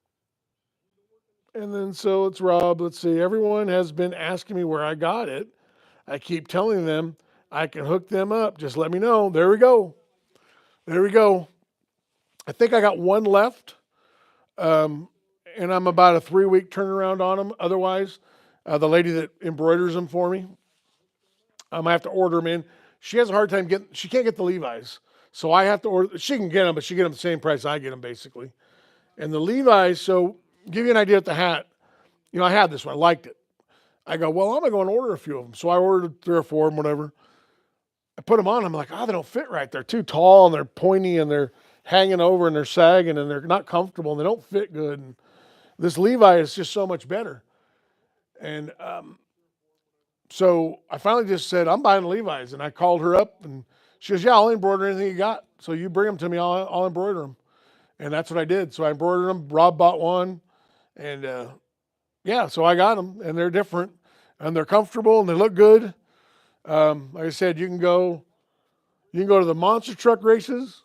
Speaker 1: And then so it's Rob. Let's see. Everyone has been asking me where I got it. I keep telling them I can hook them up. Just let me know. There we go. There we go. I think I got one left, and I'm about a 3-week turnaround on them. Otherwise, the lady that embroiders them for me, I have to order them in. She has a hard time getting. She can't get the Levi's, so I have to order. She can get them, but she get them the same price I get them basically. And the Levi's. So give you an idea of the hat. I had this one. I liked it. I go, well, I'm gonna go and order a few of them. So I ordered 3 or 4 of them, whatever. I put them on. I'm like, they don't fit right. They're too tall and they're pointy and they're hanging over and they're sagging and they're not comfortable and they don't fit good. And this Levi is just so much better. And so I finally just said, I'm buying the Levi's. And I called her up and she goes, yeah, I'll embroider anything you got. So you bring them to me, I'll embroider them. And that's what I did. So I embroidered them. Rob bought one. And so I got them. And they're different. And they're comfortable and they look good. Like I said, you can go to the monster truck races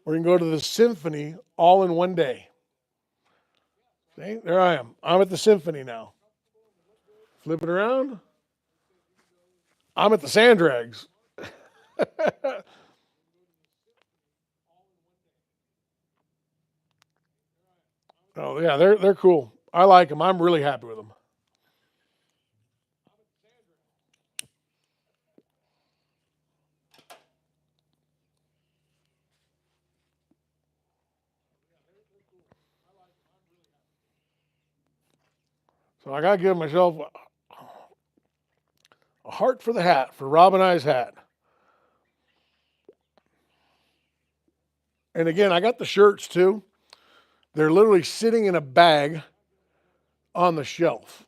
Speaker 1: or you can go to the symphony all in one day. See, there I am. I'm at the symphony now. Flip it around. I'm at the sand drags. Oh yeah, they're cool. I like them. I'm really happy with them. So I gotta give myself a heart for the hat, for Rob and I's hat. And again, I got the shirts too. They're literally sitting in a bag on the shelf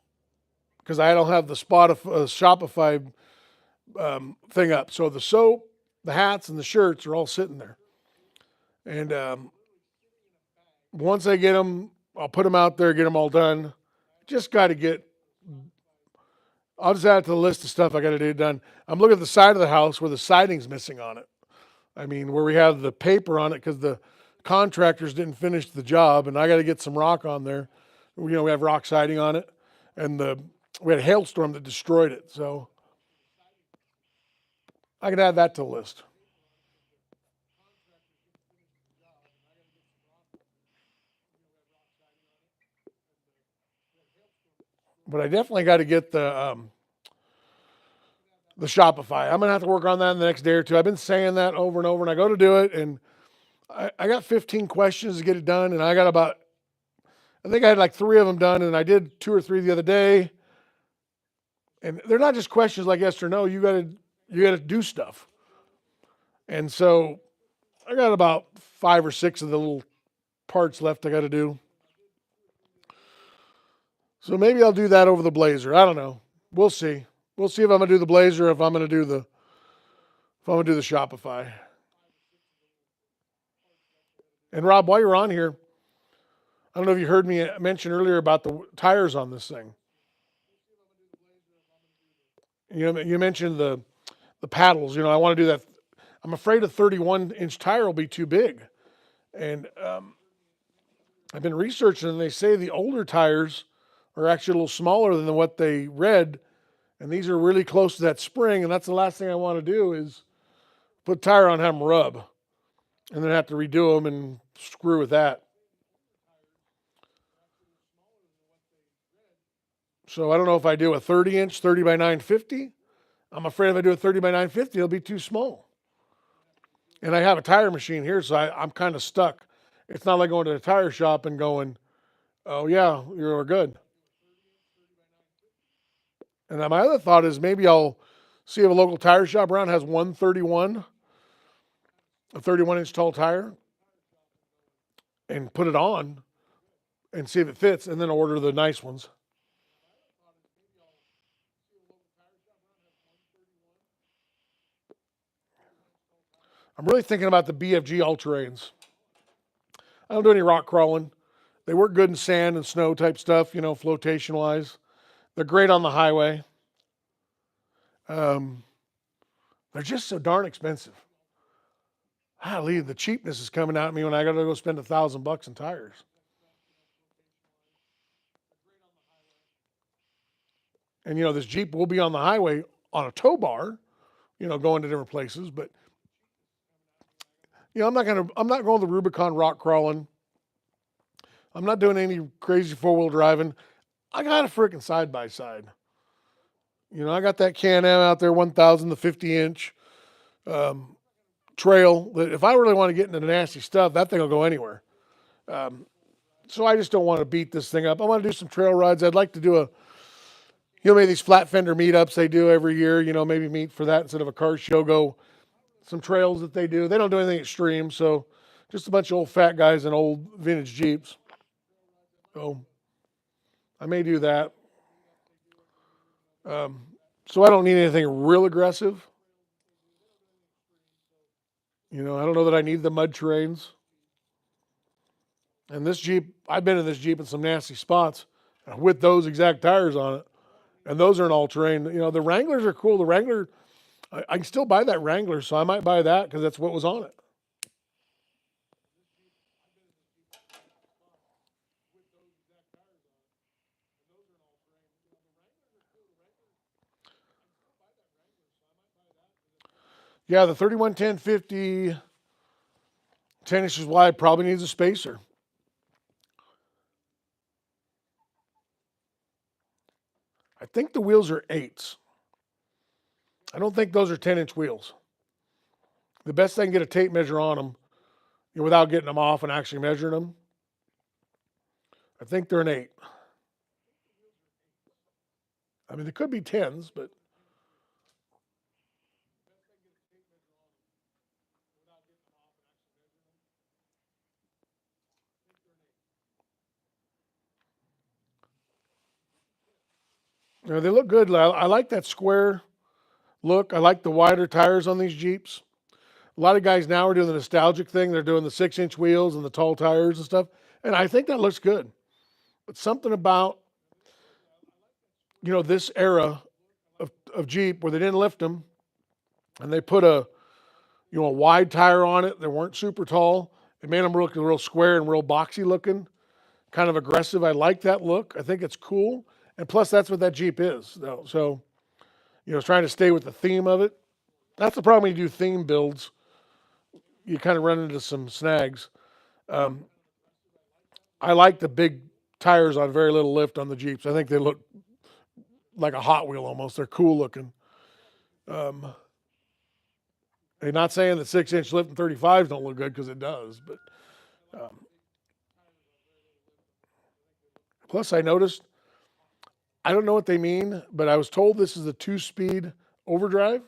Speaker 1: because I don't have the Shopify thing up. So the soap, the hats, and the shirts are all sitting there. And once I get them, I'll put them out there, get them all done. Just got to get. I'll just add it to the list of stuff I got to do done. I'm looking at the side of the house where the siding's missing on it. I mean, where we have the paper on it because the contractors didn't finish the job, and I got to get some rock on there. We have rock siding on it, and we had a hailstorm that destroyed it. So I could add that to the list. But I definitely got to get the Shopify. I'm gonna have to work on that in the next day or two. I've been saying that over and over, and I go to do it, and I got 15 questions to get it done, and I think I had like 3 of them done, and I did 2 or 3 the other day. And they're not just questions like yes or no. You gotta do stuff. And so I got about 5 or 6 of the little parts left I got to do. So maybe I'll do that over the Blazer. I don't know. We'll see. We'll see if I'm gonna do the Blazer, or if I'm gonna do the Shopify. And Rob, while you're on here, I don't know if you heard me mention earlier about the tires on this thing. You mentioned the paddles. I want to do that. I'm afraid a 31-inch tire will be too big. And I've been researching, and they say the older tires are actually a little smaller than what they read, and these are really close to that spring. And that's the last thing I want to do is put a tire on, have them rub, and then have to redo them and screw with that. So I don't know if I do a 30-inch, 30 by 950. I'm afraid if I do a 30 by 950, it'll be too small. And I have a tire machine here, so I'm kind of stuck. It's not like going to the tire shop and going, oh, yeah, you're good. And then my other thought is maybe I'll see if a local tire shop around has 131, a 31-inch tall tire, and put it on and see if it fits, and then order the nice ones. I'm really thinking about the BFG all-terrains. I don't do any rock crawling. They work good in sand and snow type stuff, flotation wise. They're great on the highway. Um, they're just so darn expensive. Golly, the cheapness is coming at me when I got to go spend $1,000 in tires. And this Jeep will be on the highway on a tow bar, going to different places. But I'm not going the Rubicon rock crawling. I'm not doing any crazy 4-wheel driving. I got a freaking side by side. I got that Can-Am out there, 1,000, the 50-inch trail. That if I really want to get into the nasty stuff, that thing will go anywhere. So I just don't want to beat this thing up. I want to do some trail rides. I'd like to do maybe these flat fender meetups they do every year. Maybe meet for that instead of a car show. Go some trails that they do. They don't do anything extreme, so just a bunch of old fat guys in old vintage Jeeps. So I may do that. So I don't need anything real aggressive. I don't know that I need the mud terrains. And this Jeep, I've been in this Jeep in some nasty spots with those exact tires on it. And those are an all-terrain. The Wranglers are cool. The Wrangler, I can still buy that Wrangler, so I might buy that because that's what was on it. Yeah, the 311050 10 inches wide probably needs a spacer. I think the wheels are 8s. I don't think those are 10-inch wheels. The best I can get a tape measure on them, without getting them off and actually measuring them, I think they're an 8. I mean, they could be 10s, but they look good. I like that square look. I like the wider tires on these Jeeps. A lot of guys now are doing the nostalgic thing. They're doing the 6-inch wheels and the tall tires and stuff. And I think that looks good. But something about, this era of Jeep where they didn't lift them and they put a wide tire on it. They weren't super tall. It made them look real square and real boxy looking, kind of aggressive. I like that look. I think it's cool. And plus, that's what that Jeep is, though. So, trying to stay with the theme of it. That's the problem when you do theme builds. You kind of run into some snags. Um, I like the big tires on very little lift on the Jeeps. I think they look like a Hot Wheel almost. They're cool looking. Um, and not saying that 6-inch lift and 35s don't look good because it does, but plus I noticed, I don't know what they mean, but I was told this is a 2-speed overdrive.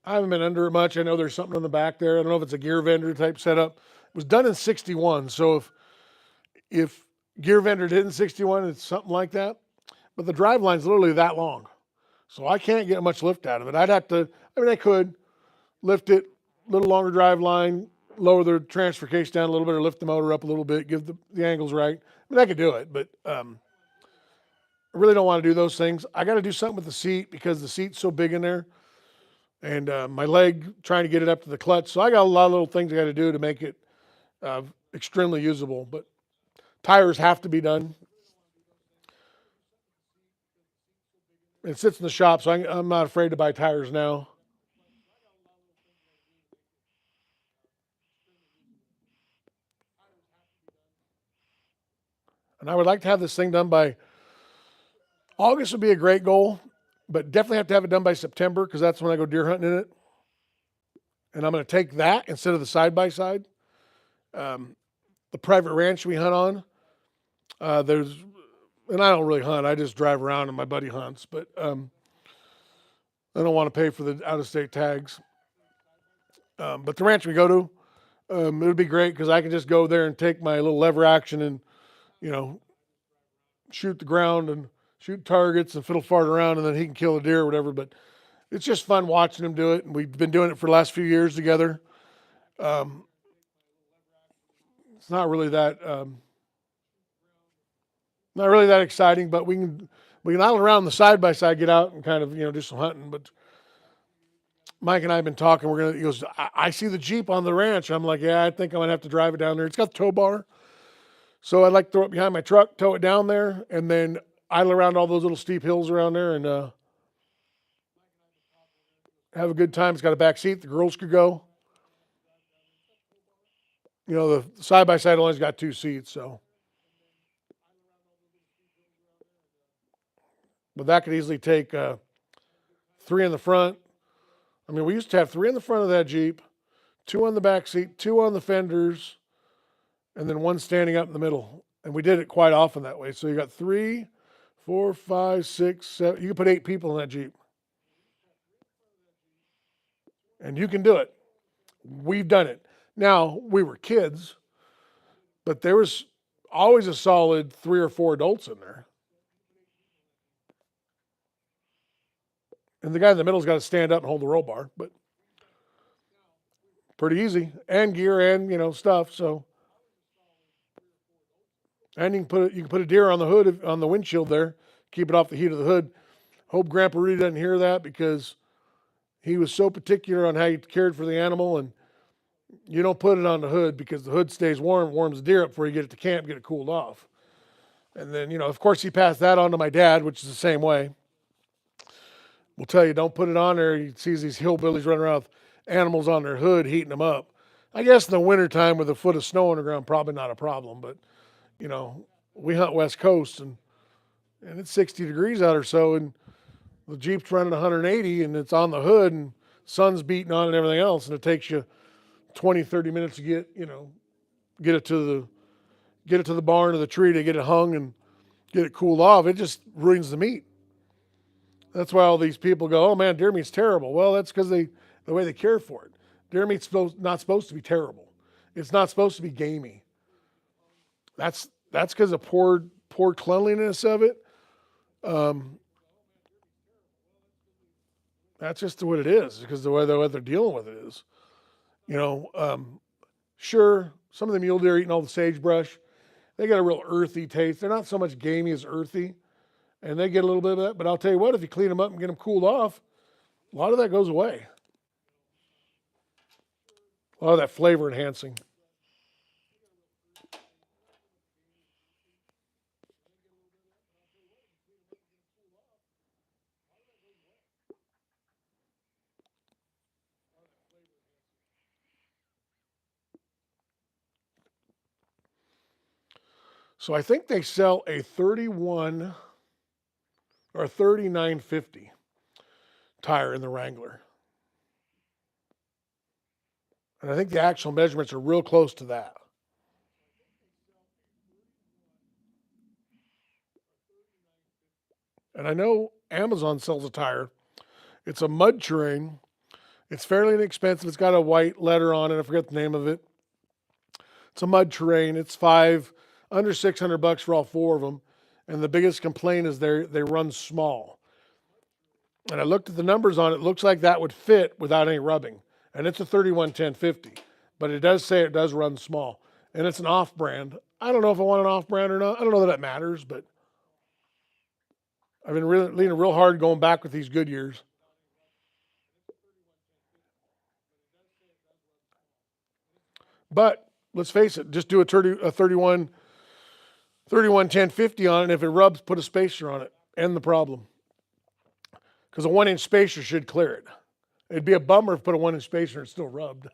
Speaker 1: I haven't been under it much. I know there's something on the back there. I don't know if it's a gear vendor type setup. It was done in 61, so if gear vendor did in 61, it's something like that. But the drive line's literally that long. So I can't get much lift out of it. I'd have to, I mean, I could lift it, a little longer drive line, lower the transfer case down a little bit or lift the motor up a little bit, give the angles right. I mean, I could do it, but I really don't want to do those things. I got to do something with the seat because the seat's so big in there and my leg trying to get it up to the clutch. So I got a lot of little things I got to do to make it extremely usable, but tires have to be done. It sits in the shop, so I'm not afraid to buy tires now. And I would like to have this thing done by August would be a great goal, but definitely have to have it done by September because that's when I go deer hunting in it. And I'm going to take that instead of the side by side. The private ranch we hunt on, there's, and I don't really hunt. I just drive around and my buddy hunts, but I don't want to pay for the out of state tags. But the ranch we go to, it would be great because I can just go there and take my little lever action and, you know, shoot the ground and shoot targets and fiddle fart around and then he can kill a deer or whatever. But it's just fun watching him do it. And we've been doing it for the last few years together. Um, it's not really that exciting, but we can idle around the side by side, get out and kind of do some hunting. But Mike and I have been talking. He goes, I see the Jeep on the ranch. I'm like, yeah, I think I'm gonna have to drive it down there. It's got the tow bar, so I'd like to throw it behind my truck, tow it down there, and then idle around all those little steep hills around there and have a good time. It's got a back seat. The girls could go. The side by side only's got 2 seats, so but that could easily take 3 in the front. I mean, we used to have 3 in the front of that Jeep, 2 on the back seat, 2 on the fenders, and then 1 standing up in the middle. And we did it quite often that way. So you got 3, 4, 5, 6, 7. You can put 8 people in that Jeep. And you can do it. We've done it. Now, we were kids, but there was always a solid 3 or 4 adults in there. And the guy in the middle's got to stand up and hold the roll bar, but pretty easy. And gear and, stuff. So and you can put a deer on the hood on the windshield there, keep it off the heat of the hood. Hope Grandpa Rudy doesn't hear that because he was so particular on how you cared for the animal, and you don't put it on the hood because the hood stays warm, warms the deer up before you get it to camp, get it cooled off. And then, of course, he passed that on to my dad, which is the same way. We'll tell you, don't put it on there. He sees these hillbillies running around with animals on their hood, heating them up. I guess in the wintertime with a foot of snow on the ground, probably not a problem, but we hunt West Coast and it's 60 degrees out or so, and the Jeep's running 180 and it's on the hood and sun's beating on it and everything else, and it takes you 20, 30 minutes to get it to the barn or the tree to get it hung and get it cooled off. It just ruins the meat. That's why all these people go, oh man, deer meat's terrible. Well, that's because the way they care for it. Deer meat's not supposed to be terrible. It's not supposed to be gamey. That's because of poor cleanliness of it. That's just what it is because the way they're dealing with it is. Sure, some of the mule deer eating all the sagebrush, they got a real earthy taste. They're not so much gamey as earthy, and they get a little bit of that. But I'll tell you what, if you clean them up and get them cooled off, a lot of that goes away. A lot of that flavor enhancing. So I think they sell a 31 or a 3950. tire in the Wrangler. And I think the actual measurements are real close to that. And I know Amazon sells a tire. It's a mud terrain. It's fairly inexpensive. It's got a white letter on it. I forget the name of it. It's a mud terrain. It's under $600 for all four of them. And the biggest complaint is they run small. And I looked at the numbers on it. It looks like that would fit without any rubbing. And it's a 311050, but it does say it does run small. And it's an off-brand. I don't know if I want an off-brand or not. I don't know that that matters, but I've been really leaning real hard going back with these Goodyears. But let's face it, just do a 311050 on it. And if it rubs, put a spacer on it. End the problem. Because a 1-inch spacer should clear it. It'd be a bummer if put a 1-inch spacer and it's still rubbed.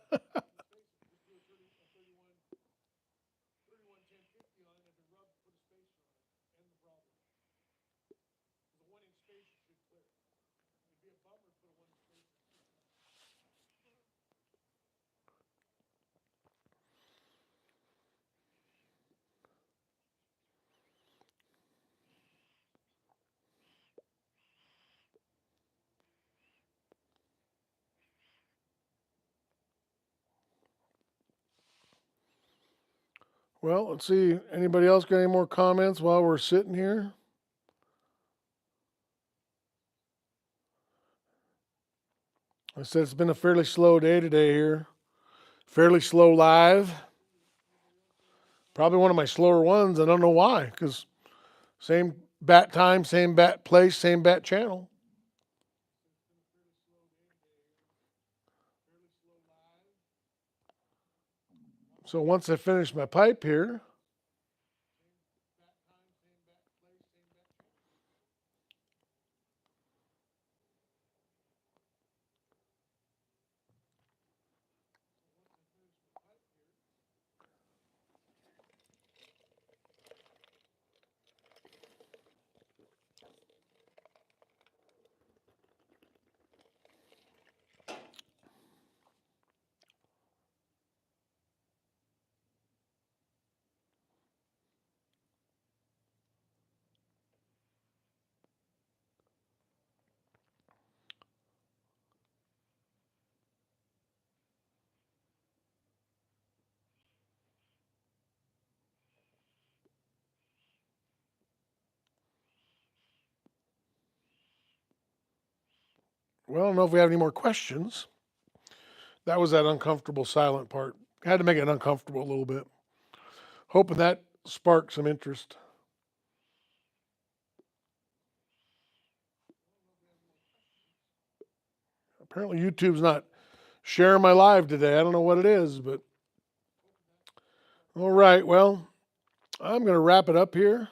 Speaker 1: Well, let's see. Anybody else got any more comments while we're sitting here? I said it's been a fairly slow day today here. Fairly slow live. Probably one of my slower ones. I don't know why, because same bat time, same bat place, same bat channel. So once I finish my pipe here, well, I don't know if we have any more questions. That was that uncomfortable silent part. I had to make it uncomfortable a little bit. Hoping that sparked some interest. Apparently YouTube's not sharing my live today. I don't know what it is, but all right. Well, I'm going to wrap it up here.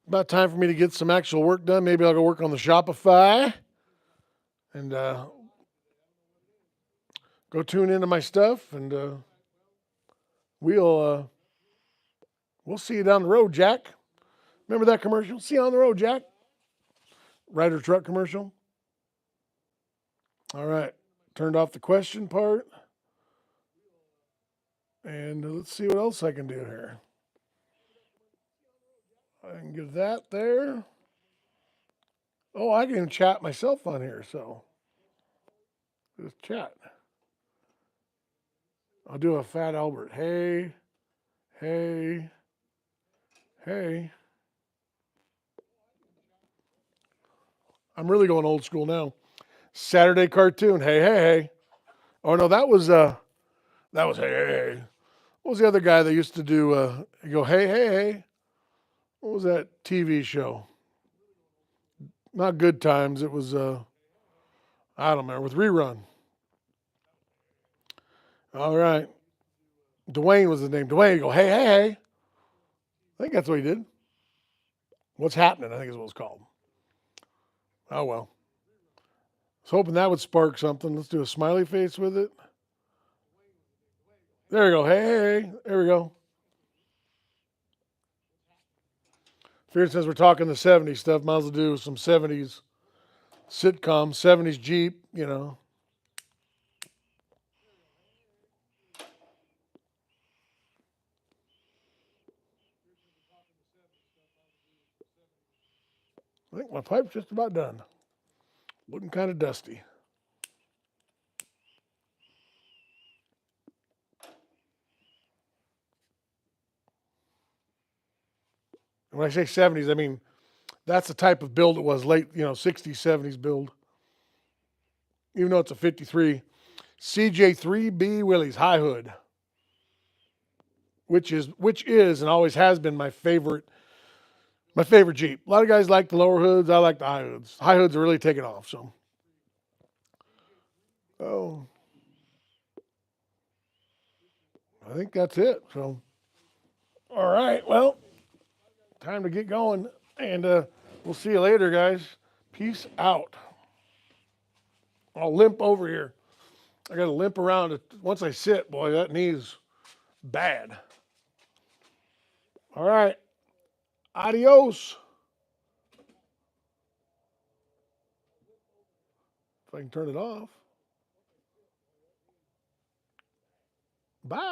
Speaker 1: About time for me to get some actual work done. Maybe I'll go work on the Shopify and go tune into my stuff, and we'll see you down the road, Jack. Remember that commercial? See you on the road, Jack. Ryder truck commercial. All right. Turned off the question part. And let's see what else I can do here. I can get that there. Oh, I can even chat myself on here, so just chat. I'll do a Fat Albert. Hey, hey, hey. I'm really going old school now. Saturday cartoon. Hey, hey, hey. Oh no, that was hey, hey, hey. What was the other guy that used to do go hey, hey, hey? What was that TV show? Not Good Times. It was I don't remember, with Rerun. All right. Dwayne was his name. Dwayne go, hey, hey, hey. I think that's what he did. What's happening? I think is what it's called. Oh well. I was hoping that would spark something. Let's do a smiley face with it. There we go. Hey, hey, hey. There we go. Figured since we're talking the 70s stuff, might as well do some 70s sitcom, 70s Jeep, you know. I think my pipe's just about done. Looking kind of dusty. And when I say 70s, I mean that's the type of build it was late, 60s, 70s build. Even though it's a 53. CJ3B Willys high hood, which is and always has been my favorite Jeep. A lot of guys like the lower hoods. I like the high hoods. High hoods are really taking off. So, oh, I think that's it. So, all right. Well, time to get going, and we'll see you later, guys. Peace out. I'll limp over here. I got to limp around. Once I sit, boy, that knee's bad. All right. Adios. If I can turn it off. Bye.